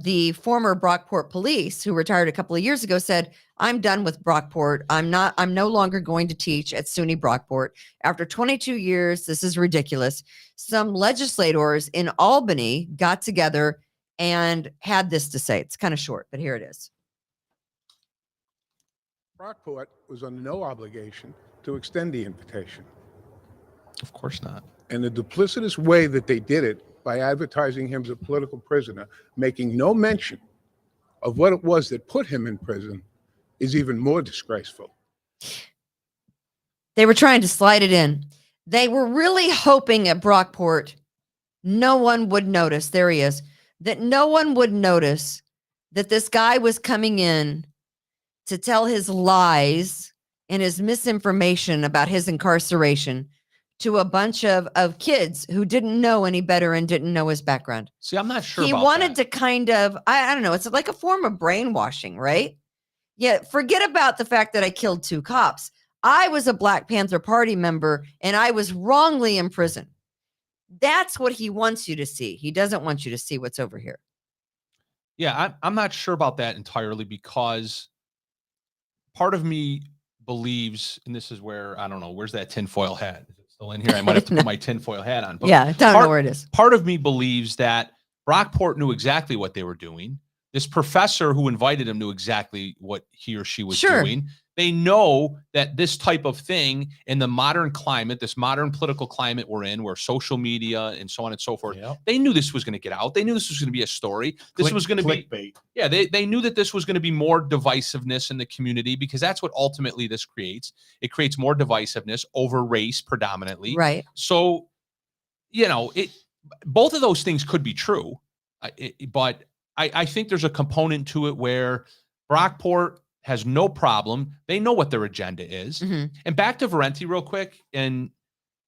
the former Brockport police who retired a couple of years ago said, I'm done with Brockport. I'm no longer going to teach at SUNY Brockport. After 22 years, this is ridiculous. Some legislators in Albany got together and had this to say. It's kind of short, but here it is. Brockport was under no obligation to extend the invitation. Of course not. And the duplicitous way that they did it by advertising him as a political prisoner, making no mention of what it was that put him in prison, is even more disgraceful. They were trying to slide it in. They were really hoping at Brockport no one would notice. There he is. That no one would notice that this guy was coming in to tell his lies and his misinformation about his incarceration to a bunch of kids who didn't know any better and didn't know his background. See, I'm not sure He about wanted that. to kind of, I don't know, it's like a form of brainwashing, right? Yeah, forget about the fact that I killed 2 cops. I was a Black Panther Party member and I was wrongly imprisoned. That's what he wants you to see. He doesn't want you to see what's over here. Yeah, I'm not sure about that entirely, because part of me believes, and this is where, I don't know, where's that tinfoil hat? Is it still in here? I might have to put my tinfoil hat on. But Yeah, I don't know where it is. Part of me believes that Brockport knew exactly what they were doing. This professor who invited him knew exactly what he or she was Sure. doing. They know that this type of thing in the modern climate, this modern political climate we're in, where social media and so on and so forth, Yep. they knew this was going to get out. They knew this was going to be a story. This was going to be, clickbait. yeah, they knew that this was going to be more divisiveness in the community, because that's what ultimately this creates. It creates more divisiveness over race predominantly. Right. So, both of those things could be true, but I think there's a component to it where Brockport has no problem. They know what their agenda is. Mhm. And back to Valenti real quick. And,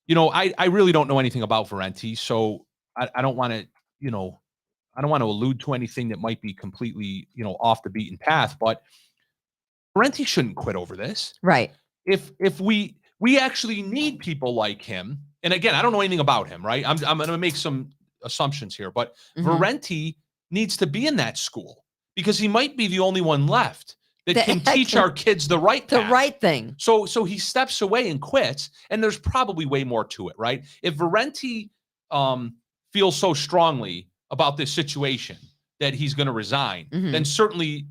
I really don't know anything about Valenti. So I don't want to, I don't want to allude to anything that might be completely, off the beaten path, but Valenti shouldn't quit over this. Right. If we actually need people like him, and again, I don't know anything about him, right? I'm going to make some assumptions here, but Mhm. Valenti needs to be in that school because he might be the only one left that That can teach our kids the right The path. right thing. So he steps away and quits, and there's probably way more to it, right? If Valenti feels so strongly about this situation that he's going to resign, Mhm. then certainly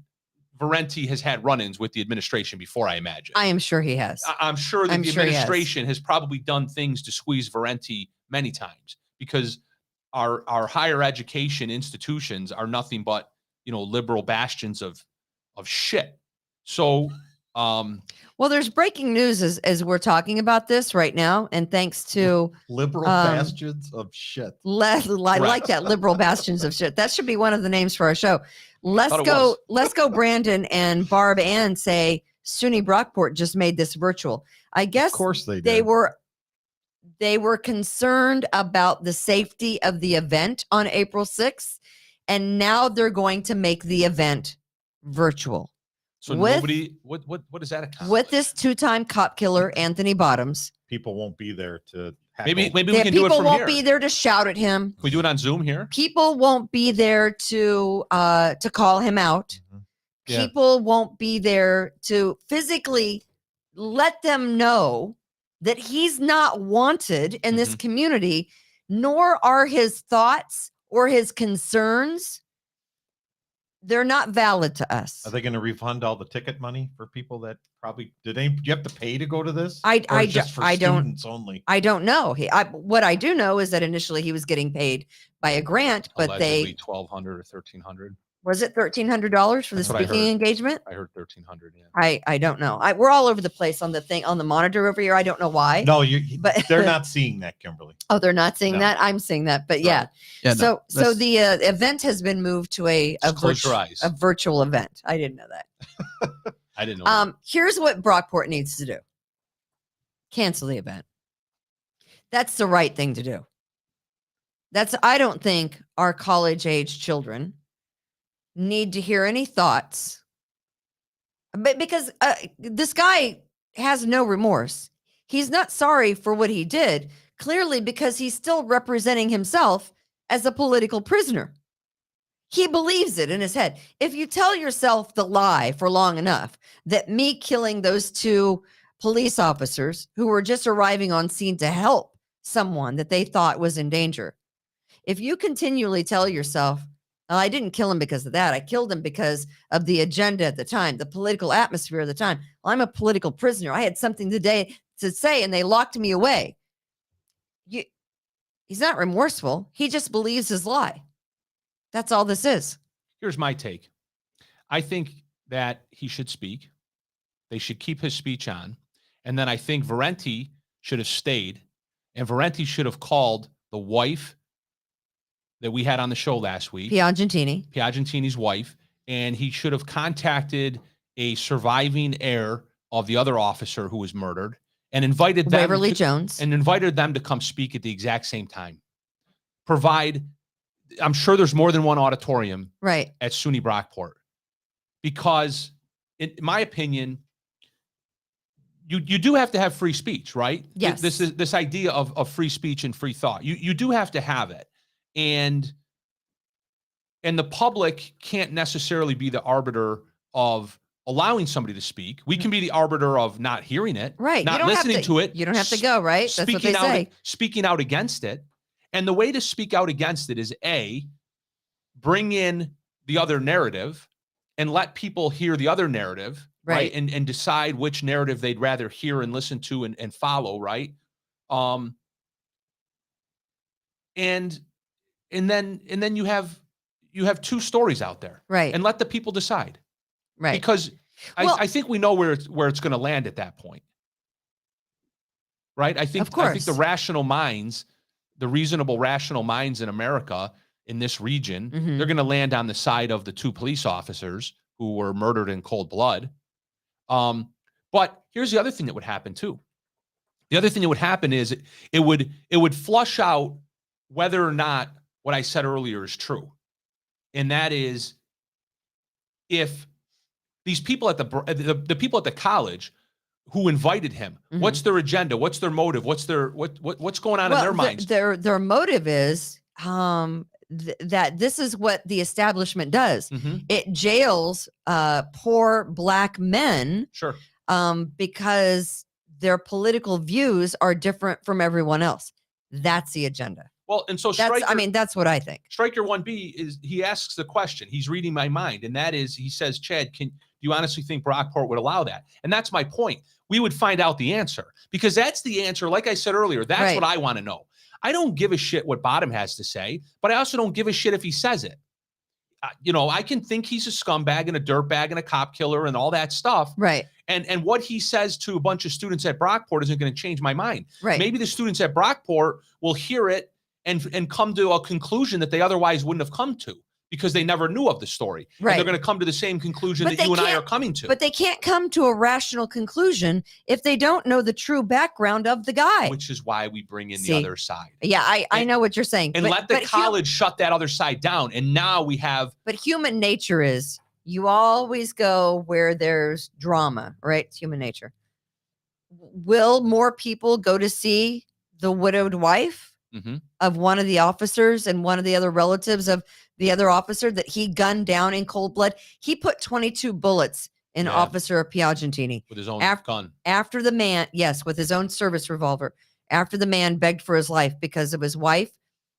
Valenti has had run-ins with the administration before, I imagine. I am sure he has. I'm sure that I'm the sure he has. administration has probably done things to squeeze Valenti many times because our higher education institutions are nothing but, liberal bastions of shit. So, Well, there's breaking news as we're talking about this right now, and thanks to Liberal bastions of shit. I like that, liberal bastions of shit. That should be one of the names for our show. Let's Thought it go. was. Let's go. Brandon and Barb Ann say SUNY Brockport just made this virtual. I guess Of course they did. they were concerned about the safety of the event on April 6th, and now they're going to make the event virtual. so With- nobody, what does that accomplish? With this two-time cop killer, Anthony Bottoms, People won't be there to heckle. maybe we that can do it people from won't here. be there to shout at him. Can we do it on Zoom here? People won't be there to call him out. Yeah. People won't be there to physically let them know that he's not wanted in this community, nor are his thoughts or his concerns. They're not valid to us. Are they going to refund all the ticket money for people that probably do you have to pay to go to this? I Or it's just for don't students only. I don't know. What I do know is that initially he was getting paid by a grant, but Allegedly 1,200 or 1,300. was it $1,300 for the That's what I speaking heard. engagement? I heard 1,300. Yeah. I don't know. We're all over the place on the monitor over here. I don't know why. No, But- they're not seeing that, Kimberly. Oh, they're not seeing No. that. I'm seeing that, but yeah. Yeah, So the event has been moved to a Just close your eyes. virtual event. I didn't know that. I didn't know. Here's what Brockport needs to do: cancel the event. That's the right thing to do. I don't think our college age children need to hear any thoughts, but because this guy has no remorse. He's not sorry for what he did, clearly, because he's still representing himself as a political prisoner. He believes it in his head. If you tell yourself the lie for long enough that me killing those two police officers who were just arriving on scene to help someone that they thought was in danger, if you continually tell yourself, oh, I didn't kill him because of that, I killed him because of the agenda at the time, the political atmosphere at the time. Well, I'm a political prisoner. I had something today to say and they locked me away. He's not remorseful. He just believes his lie. That's all this is. Here's my take. I think that he should speak. They should keep his speech on. And then I think Valenti should have stayed. And Valenti should have called the wife that we had on the show last week, Piagentini's wife, and he should have contacted a surviving heir of the other officer who was murdered and invited them Waverly Jones. and invited them to come speak at the exact same time. I'm sure there's more than one auditorium Right. at SUNY Brockport, because in my opinion, you do have to have free speech, right? Yes. This idea of free speech and free thought. You do have to have it. And the public can't necessarily be the arbiter of allowing somebody to speak. We can be the arbiter of not hearing it, Right. not you don't listening have to it. You don't have to go, right? That's what they say. Speaking out against it. And the way to speak out against it is bring in the other narrative and let people hear the other narrative, right? And decide which narrative they'd rather hear and listen to and follow, right? And then you have two stories out there, Right. and let the people decide, Right. because Well- I think we know where it's going to land at that point, right? I think Of course. the rational minds, the reasonable rational minds in America in this region, Mhm. they're going to land on the side of the 2 police officers who were murdered in cold blood. But here's the other thing that would happen too. The other thing that would happen is it would flush out whether or not what I said earlier is true. And that is, if these people at the people at the college who invited him, what's their agenda? What's their motive? What's going on in their minds? Their motive is that this is what the establishment does. Mhm. It jails poor Black men Sure. because their political views are different from everyone else. That's the agenda. Well, and so That's what I think. Striker 1B is, he asks the question. He's reading my mind, and that is, he says, Chad, do you honestly think Brockport would allow that? And that's my point. We would find out the answer, because that's the answer. Like I said earlier, that's Right. what I want to know. I don't give a shit what Bottom has to say, but I also don't give a shit if he says it. I can think he's a scumbag and a dirtbag and a cop killer and all that stuff. Right. And what he says to a bunch of students at Brockport isn't going to change my mind. Right. Maybe the students at Brockport will hear it and come to a conclusion that they otherwise wouldn't have come to, because they never knew of the story. Right. And they're going to come to the same conclusion But that you and I can't- are coming to. But they can't come to a rational conclusion if they don't know the true background of the guy. Which is why we bring in See, the other side. Yeah, I know what you're saying. And but, let the but hu- college shut that other side down. And now we have, but human nature is you always go where there's drama, right? It's human nature. Will more people go to see the widowed wife Mhm. of one of the officers and one of the other relatives of the other officer that he gunned down in cold blood? He put 22 bullets in Yeah. Officer Piagentini. with his own gun. After the man, yes, with his own service revolver, after the man begged for his life because of his wife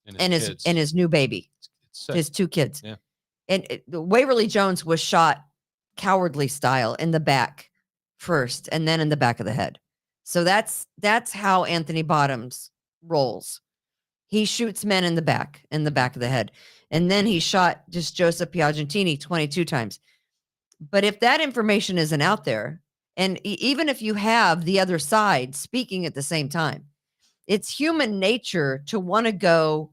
and kids. his new baby, It's sick. his 2 kids. Yeah. And Waverly Jones was shot cowardly style in the back first and then in the back of the head. So that's how Anthony Bottoms rolls. He shoots men in the back of the head. And then he shot just Joseph Piagentini 22 times. But if that information isn't out there, and even if you have the other side speaking at the same time, it's human nature to want to go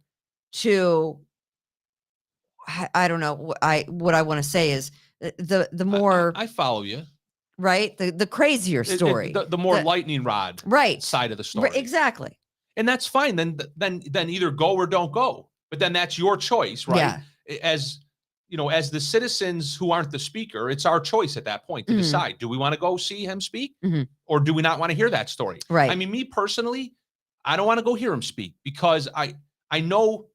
to, I don't know, what I want to say is the more, I follow you. right? The crazier story. The more lightning rod right. side of the story. Exactly. And that's fine. Then either go or don't go. But then that's your choice, right? Yeah. As as the citizens who aren't the speaker, it's our choice at that point to Mhm. decide: do we want to go see him speak, Mhm. or do we not want to hear that story? Right. I mean, me personally, I don't want to go hear him speak, because I know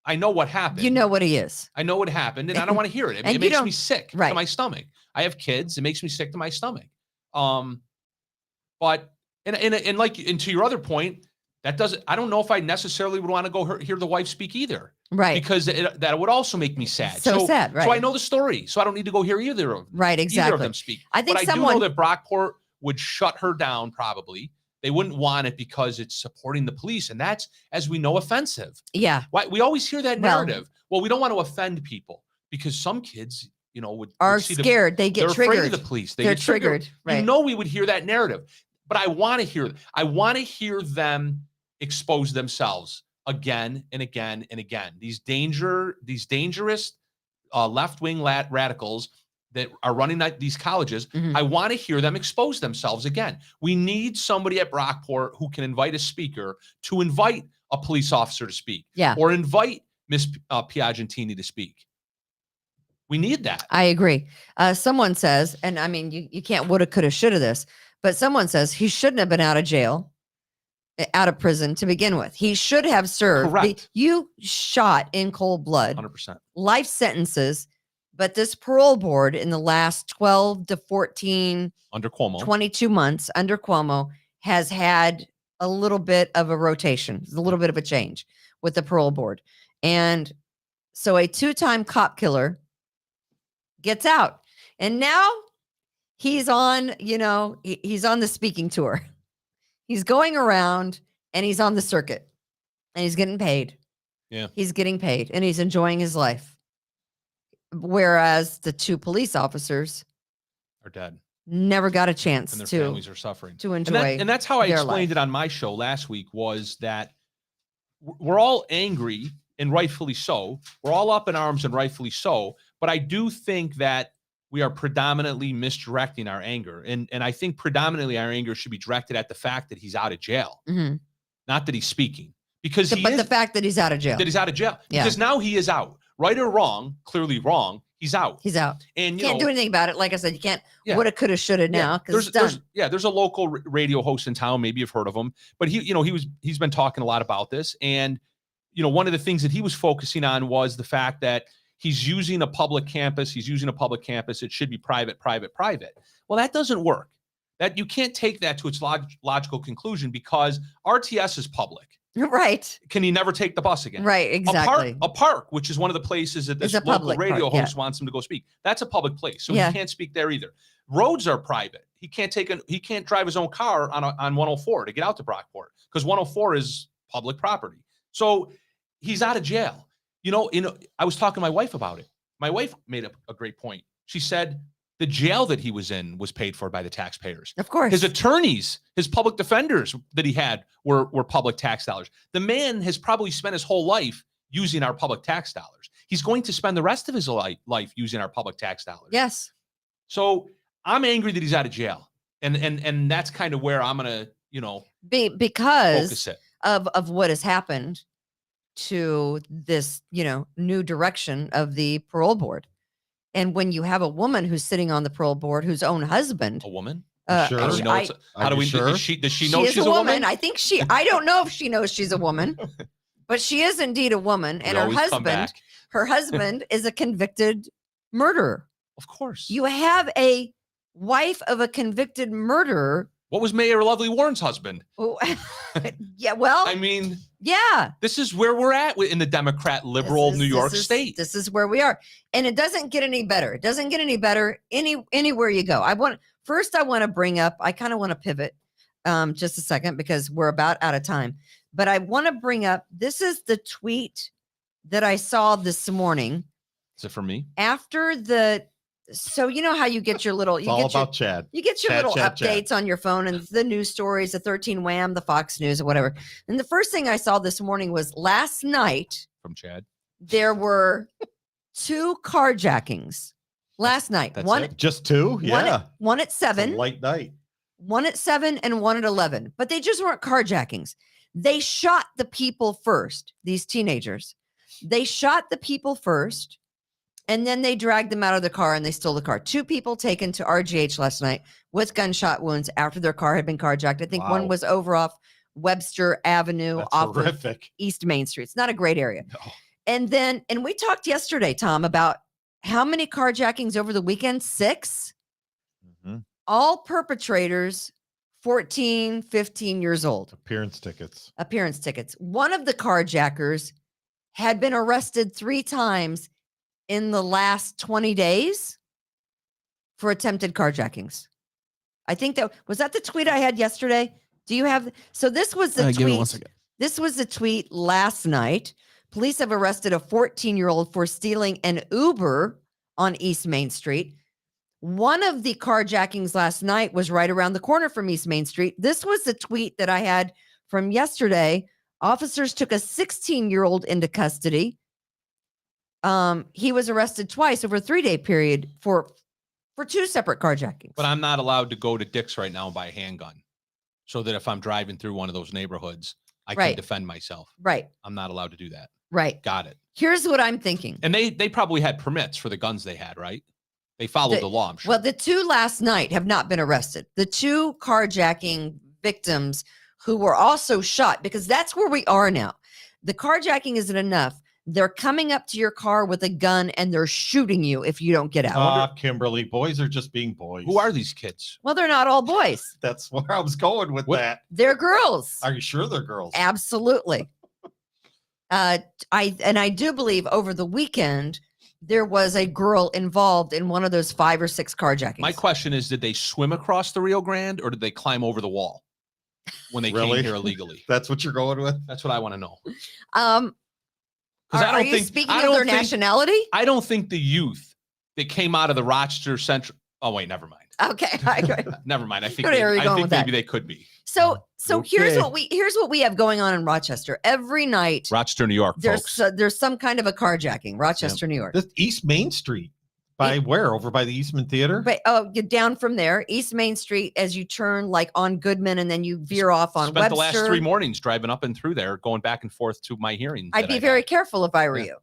what happened. You know what he is. I know what happened, and I don't want to hear it. And It you makes don't- me sick right. to my stomach. I have kids. It makes me sick to my stomach. But and to your other point, that doesn't. I don't know if I necessarily would want to go hear the wife speak either, Right. because that would also make me sad. So sad, So I right. know the story, so I don't need to go hear either of Right. either of Exactly. them speak. I think but I someone- do know that Brockport would shut her down. Probably they wouldn't want it because it's supporting the police, and that's, as we know, offensive. Yeah. Why we always hear that Well- narrative? Well, we don't want to offend people, because some kids, would Are see scared. They they're get afraid triggered. of the police. They They're get triggered. triggered, right. You know, we would hear that narrative, but I want to hear them expose themselves again and again and again. These dangerous left-wing radicals that are running these colleges. Mhm. I want to hear them expose themselves again. We need somebody at Brockport who can invite a speaker to invite a police officer to speak, Yeah. or invite Miss Piagentini to speak. We need that. I agree. Someone says, and I mean, you can't woulda, coulda, shoulda this, but someone says he shouldn't have been out of jail, out of prison to begin with. He should have served. Correct. You shot in cold blood, 100%. life sentences, but this parole board in the last 12 to 14, Under Cuomo. 22 months under Cuomo has had a little bit of a rotation, a little bit of a change with the parole board. And so a 2-time cop killer gets out, and now he's on, he's on the speaking tour. He's going around and he's on the circuit and he's getting paid. Yeah. He's getting paid and he's enjoying his life. Whereas the 2 police officers Are dead. never got a chance And their to families are suffering. enjoy. And that's how I their explained life. it on my show last week, was that we're all angry and rightfully so. We're all up in arms, and rightfully so. But I do think that we are predominantly misdirecting our anger. And I think predominantly our anger should be directed at the fact that he's out of jail, Mhm. not that he's speaking. Because But the fact that he's out of jail. that he's out of jail. Yeah. Because now he is out. Right or wrong, clearly wrong, he's out. He's out. And you Can't know, do anything about it. Like I said, you can't Yeah. woulda, coulda, shoulda now because it's done. There's a local radio host in town. Maybe you've heard of him, but he's been talking a lot about this. And, one of the things that he was focusing on was the fact that he's using a public campus. It should be private. Well, that doesn't work. That you can't take that to its logical conclusion because RTS is public. Right. Can he never take the bus again? Right. Exactly. A park, which is one of the places that this It's a local public radio park, yeah. host wants him to go speak. That's a public place, so Yeah. he can't speak there either. Roads are private. He can't drive his own car on 104 to get out to Brockport because 104 is public property. So he's out of jail. I was talking to my wife about it. My wife made a great point. She said the jail that he was in was paid for by the taxpayers. Of course. His attorneys, his public defenders that he had were public tax dollars. The man has probably spent his whole life using our public tax dollars. He's going to spend the rest of his life using our public tax dollars. Yes. So I'm angry that he's out of jail. And that's kind of where I'm going to, Because focus it. of what has happened to this, new direction of the parole board. And when you have a woman who's sitting on the parole board, whose own husband, A woman? Sure. How do we know how do we sure? does she know is she's a woman? I think I don't know if she knows she's a woman, but she is indeed a woman. And We always come back. her husband is a convicted murderer. Of course. You have a wife of a convicted murderer. What was Mayor Lovely Warren's husband? Oh, yeah, well, I mean, yeah. this is where we're at in the Democrat liberal New York state. This is where we are. And it doesn't get any better. It doesn't get any better anywhere you go. I want to bring up, I kind of want to pivot just a second because we're about out of time. But I want to bring up, this is the tweet that I saw this morning. Is it for me? So you know how you get your little, It's all about Chad. you get your Chat, little chat, chat. updates on your phone and the news stories, the 13 Wham, the Fox News or whatever. And the first thing I saw this morning was last night, From Chad. there were 2 carjackings last night. That's One, it? Just two? Yeah. one at It's a 7, light night. one at 7, and one at 11. But they just weren't carjackings. They shot the people first, these teenagers. They shot the people first, and then they dragged them out of the car and they stole the car. 2 people taken to RGH last night with gunshot wounds after their car had been carjacked. I think one Wow. was over off Webster Avenue That's off of horrific. East Main Street. It's not a great area. No. And we talked yesterday, Tom, about how many carjackings over the weekend? 6. Mhm. All perpetrators 14, 15 years old. Appearance tickets. Appearance tickets. One of the carjackers had been arrested 3 times in the last 20 days for attempted carjackings. I think that was that the tweet I had yesterday. Do you have? So this was the tweet. Give me 1 second. This was the tweet last night. Police have arrested a 14-year-old for stealing an Uber on East Main Street. One of the carjackings last night was right around the corner from East Main Street. This was the tweet that I had from yesterday. Officers took a 16-year-old into custody. He was arrested twice over a 3-day period for 2 separate carjackings. But I'm not allowed to go to Dick's right now and buy a handgun. So that if I'm driving through one of those neighborhoods, I Right. can defend myself. Right, I'm not allowed to do that. right. Got it. Here's what I'm thinking. And they probably had permits for the guns they had, right? They followed the law, I'm sure. Well, the 2 last night have not been arrested. The 2 carjacking victims who were also shot, because that's where we are now. The carjacking isn't enough. They're coming up to your car with a gun and they're shooting you if you don't get out. Kimberly, boys are just being boys. Who are these kids? Well, they're not all boys. That's where I was going with What- that. They're girls. Are you sure they're girls? Absolutely. I do believe over the weekend there was a girl involved in one of those 5 or 6 carjackings. My question is, did they swim across the Rio Grande or did they climb over the wall when they Really? came here illegally? That's what you're going with? That's what I want to know. 'Cause I are don't you think- speaking I of don't their think- nationality? I don't think the youth that came out of the Rochester Central. Oh, wait, never mind. Okay. I- Never mind. I think Where are you I going think with that? maybe they could be. So here's Okay. what we have going on in Rochester every night. Rochester, New York, folks. There's some kind of a carjacking, Rochester, New York. This East Main Street. By where? Over by the Eastman Theater? But get down from there, East Main Street, as you turn like on Goodman, and then you veer off on Spent Webster. the last 3 mornings driving up and through there, going back and forth to my hearing. I'd be very careful if I were Yeah. you,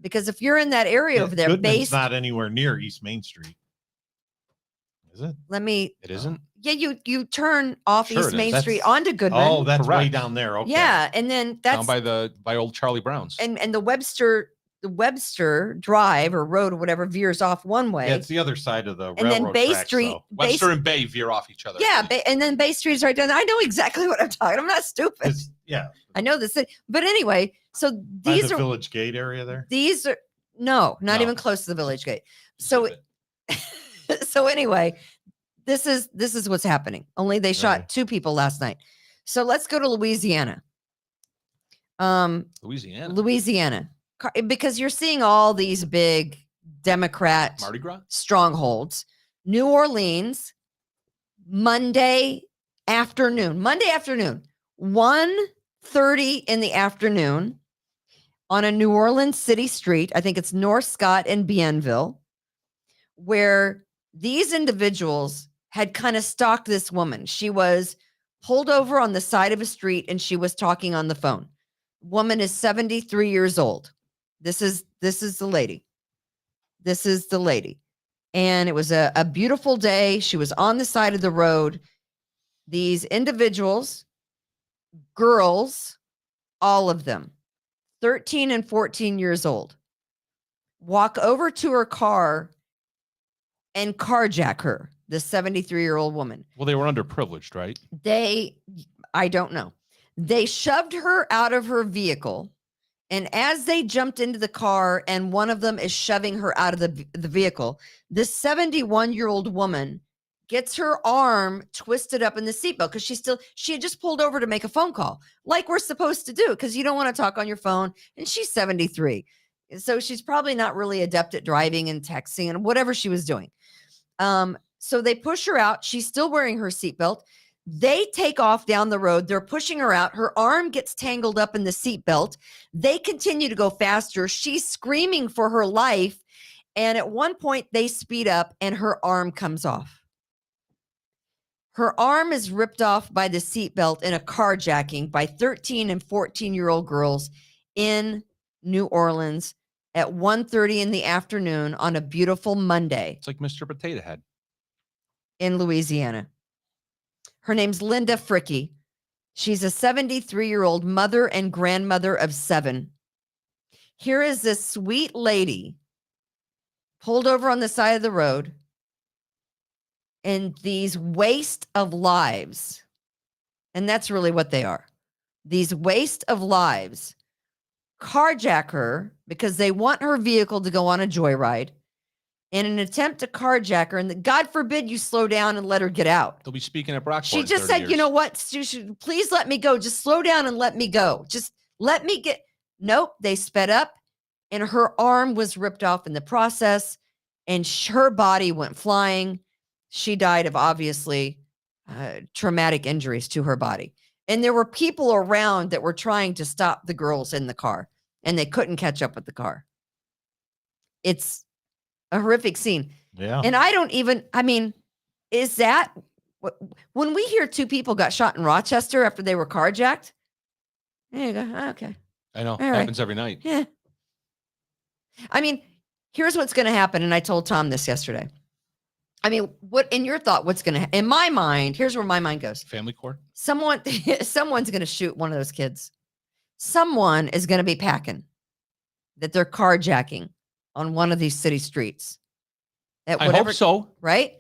because if you're in that area over there, Goodman's not anywhere near East Main Street. Is it? let me. It isn't. Yeah, you turn off Sure East it is. Main That's- Street onto Goodman. Oh, that's way Correct. down there. Okay. yeah, and then that's Down by old Charlie Brown's. and the Webster Drive or road or whatever veers off one way. Yeah, it's the other side of the And then railroad Bay tracks, Street, though. Webster and Bay veer off each other. yeah, and then Bay Street's right down there. I know exactly what I'm talking. I'm not stupid. Yeah, I know this. But anyway, so by these the are Village Gate area there. these are not No. even close to the village gate. So so anyway, this is what's happening. Only they shot Right. 2 people last night. So let's go to Louisiana. Louisiana. Because you're seeing all these big Democrat Mardi Gras. strongholds. New Orleans, Monday afternoon, 1:30 in the afternoon on a New Orleans city street. I think it's North Scott and Bienville, where these individuals had kind of stalked this woman. She was pulled over on the side of a street and she was talking on the phone. Woman is 73 years old. This is the lady. This is the lady. And it was a beautiful day. She was on the side of the road. These individuals, girls, all of them, 13 and 14 years old, walk over to her car and carjack her, the 73-year-old woman. Well, they were underprivileged, right? I don't know. They shoved her out of her vehicle. And as they jumped into the car and one of them is shoving her out of the vehicle, this 71-year-old woman gets her arm twisted up in the seatbelt because she had just pulled over to make a phone call like we're supposed to do, because you don't want to talk on your phone. And she's 73. So she's probably not really adept at driving and texting and whatever she was doing. So they push her out. She's still wearing her seatbelt. They take off down the road. They're pushing her out. Her arm gets tangled up in the seatbelt. They continue to go faster. She's screaming for her life. And at one point, they speed up and her arm comes off. Her arm is ripped off by the seatbelt in a carjacking by 13 and 14-year-old girls in New Orleans at 1:30 in the afternoon on a beautiful Monday It's like Mr. Potato Head. in Louisiana. Her name's Linda Fricky. She's a 73-year-old mother and grandmother of 7. Here is this sweet lady pulled over on the side of the road, and these waste of lives, and that's really what they are, these waste of lives, carjack her because they want her vehicle to go on a joyride in an attempt to carjack her. And God forbid you slow down and let her get out. They'll be speaking at Brockport. She in just 30 said, years. you know what? Please let me go. Just slow down and let me go. Just let me get. Nope. They sped up and her arm was ripped off in the process and her body went flying. She died of obviously traumatic injuries to her body. And there were people around that were trying to stop the girls in the car and they couldn't catch up with the car. It's a horrific scene. Yeah. And is that when we hear 2 people got shot in Rochester after they were carjacked? There you go. Okay. I know. All right. Happens every night. Yeah. I mean, here's what's going to happen. And I told Tom this yesterday. I mean, what in your thought, what's going to happen? In my mind, here's where my mind goes. Family court. Someone's going to shoot one of those kids. Someone is going to be packing that they're carjacking on one of these city streets. At I whatever, hope so. right?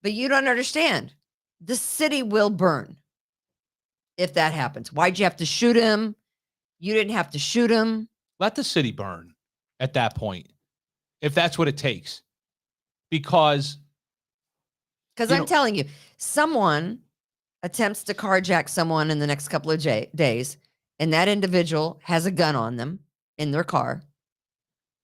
But you don't understand. The city will burn if that happens. Why'd you have to shoot him? You didn't have to shoot him. Let the city burn at that point, if that's what it takes. Because I'm telling you, someone attempts to carjack someone in the next couple of days, and that individual has a gun on them in their car,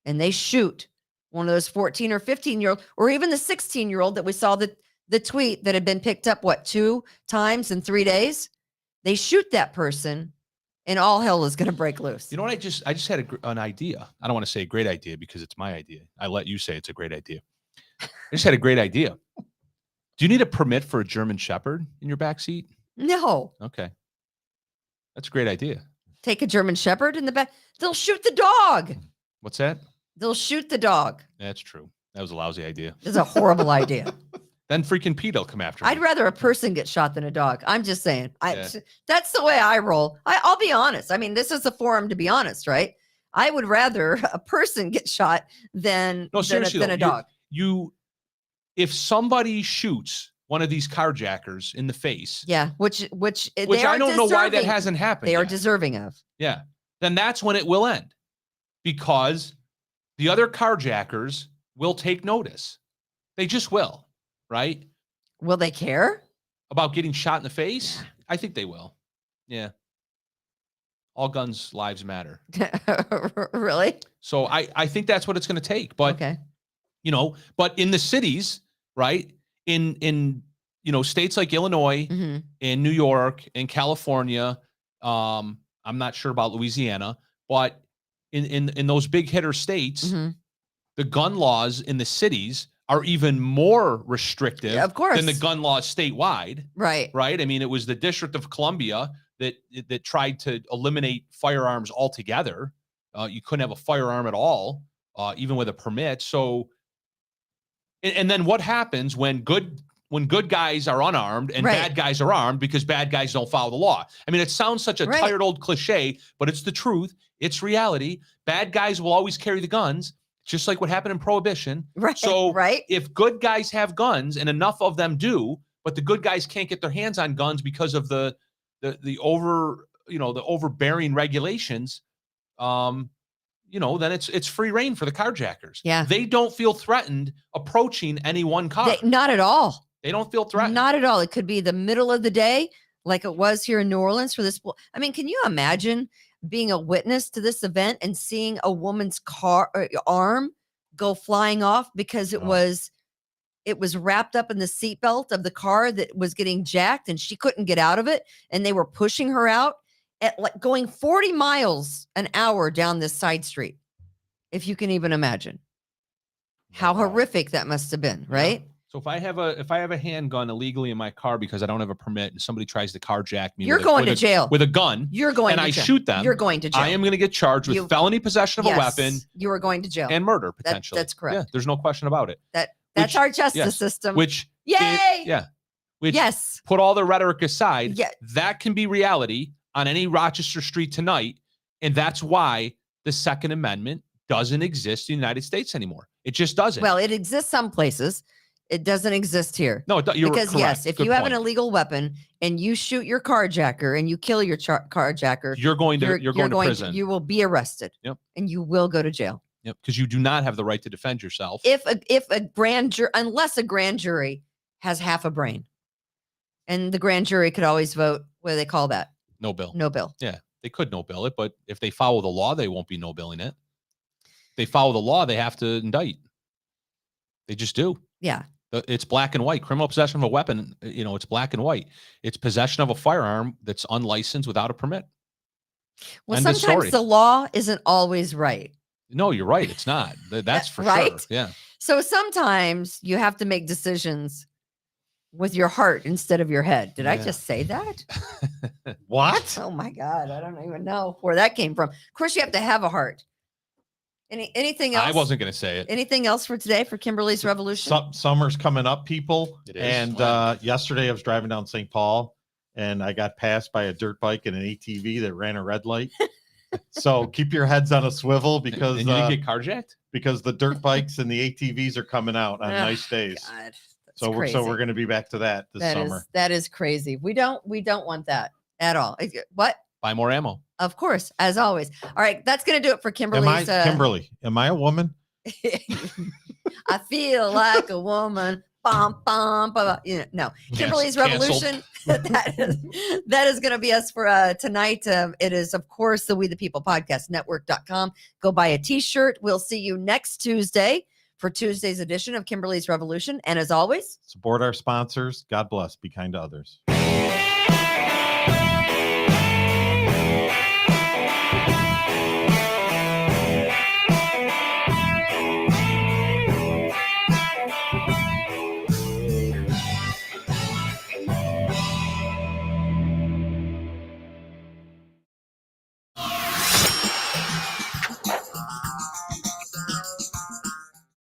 and they shoot one of those 14 or 15-year-old, or even the 16-year-old that we saw that the tweet that had been picked up, 2 times in 3 days? They shoot that person and all hell is going to break loose. You know what? I just had an idea. I don't want to say a great idea because it's my idea. I let you say it's a great idea. I just had a great idea. Do you need a permit for a German Shepherd in your back seat? No. Okay. That's a great idea. Take a German Shepherd in the back. They'll shoot the dog. What's that? They'll shoot the dog. That's true. That was a lousy idea. It's a horrible idea. Then freaking Pete will come after me. I'd rather a person get shot than a dog. I'm just saying. Yeah. That's the way I roll. I'll be honest. I mean, this is a forum to be honest, right? I would rather a person get shot than a dog. If somebody shoots one of these carjackers in the face, Yeah, which I don't know why that hasn't happened. They are yet. deserving of. Yeah. Then that's when it will end, because the other carjackers will take notice. They just will, right? Will they care? About getting shot in the face? I think they will. Yeah. All guns, lives matter. Really? So I think that's what it's going to take. But Okay. But in the cities, right? In states like Illinois, hmm in New York, in California, I'm not sure about Louisiana, but in those big hitter states, hmm the gun laws in the cities are even more restrictive Yeah, of course. than the gun laws statewide, Right. right? I mean, it was the District of Columbia that tried to eliminate firearms altogether. You couldn't have a firearm at all, even with a permit. So, and then what happens when good guys are unarmed and Right. bad guys are armed because bad guys don't follow the law? I mean, it sounds such a Right. tired old cliche, but it's the truth. It's reality. Bad guys will always carry the guns, just like what happened in Prohibition. Right. So right. if good guys have guns, and enough of them do, but the good guys can't get their hands on guns because of the overbearing regulations, then it's free reign for the carjackers. Yeah. They don't feel threatened approaching any one car. Not at all. They don't feel threatened. Not at all. It could be the middle of the day, like it was here in New Orleans for this. I mean, can you imagine being a witness to this event and seeing a woman's arm go flying off because it was wrapped up in the seatbelt of the car that was getting jacked and she couldn't get out of it, and they were pushing her out at going 40 miles an hour down this side street. If you can even imagine how horrific that must have been, right? So if I have a handgun illegally in my car because I don't have a permit and somebody tries to carjack me, You're going to jail with a gun, You're going and to I jail. shoot them, You're going to jail. I am going to get charged with felony possession of a weapon You are going to jail. and murder potentially. That's correct. Yeah, there's no question about it. That's our justice system. Which Yay! Which Yes. put all the rhetoric aside, Yeah. that can be reality on any Rochester street tonight, and that's why the Second Amendment doesn't exist in the United States anymore. It just doesn't. Well, it exists some places. It doesn't exist here. No, you're Because correct. yes, if Good you have an point. illegal weapon and you shoot your carjacker and you kill your carjacker, you're going to prison. You will be arrested. Yep. And you will go to jail. Yep, because you do not have the right to defend yourself. If a grand jury, unless a grand jury has half a brain, and the grand jury could always vote. What do they call that? No bill. No bill. Yeah, they could no bill it, but if they follow the law, they won't be no billing it. If they follow the law, they have to indict. They just do. Yeah. It's black and white. Criminal possession of a weapon, it's black and white. It's possession of a firearm that's unlicensed without a permit. Well, End of story. sometimes the law isn't always right. No, you're right. It's not. That's for Right? sure. Yeah. So sometimes you have to make decisions with your heart instead of your head. Did I Yeah. just say that? What? Oh my God. I don't even know where that came from. Of course, you have to have a heart. Anything else? I wasn't going to say it. Anything else for today for Kimberly's Revolution? Summer's coming up, people. It is. And yesterday I was driving down St. Paul and I got passed by a dirt bike and an ATV that ran a red light. So keep your heads on a swivel because And you didn't get carjacked? because the dirt bikes and the ATVs are coming out on Oh, nice days. God, that's So crazy. we're going to be back to that this summer. That is crazy. We don't want that at all. What? Buy more ammo. Of course, as always. All right, that's going to do it for Kimberly's. Kimberly, am I a woman? I feel like a woman. Bum, bum, bum, no. Kimberly's Canceled. Revolution. that is going to be us for tonight. It is, of course, the We the People Podcast Network.com. Go buy a t-shirt. We'll see you next Tuesday for Tuesday's edition of Kimberly's Revolution. And as always, Support our sponsors. God bless. Be kind to others.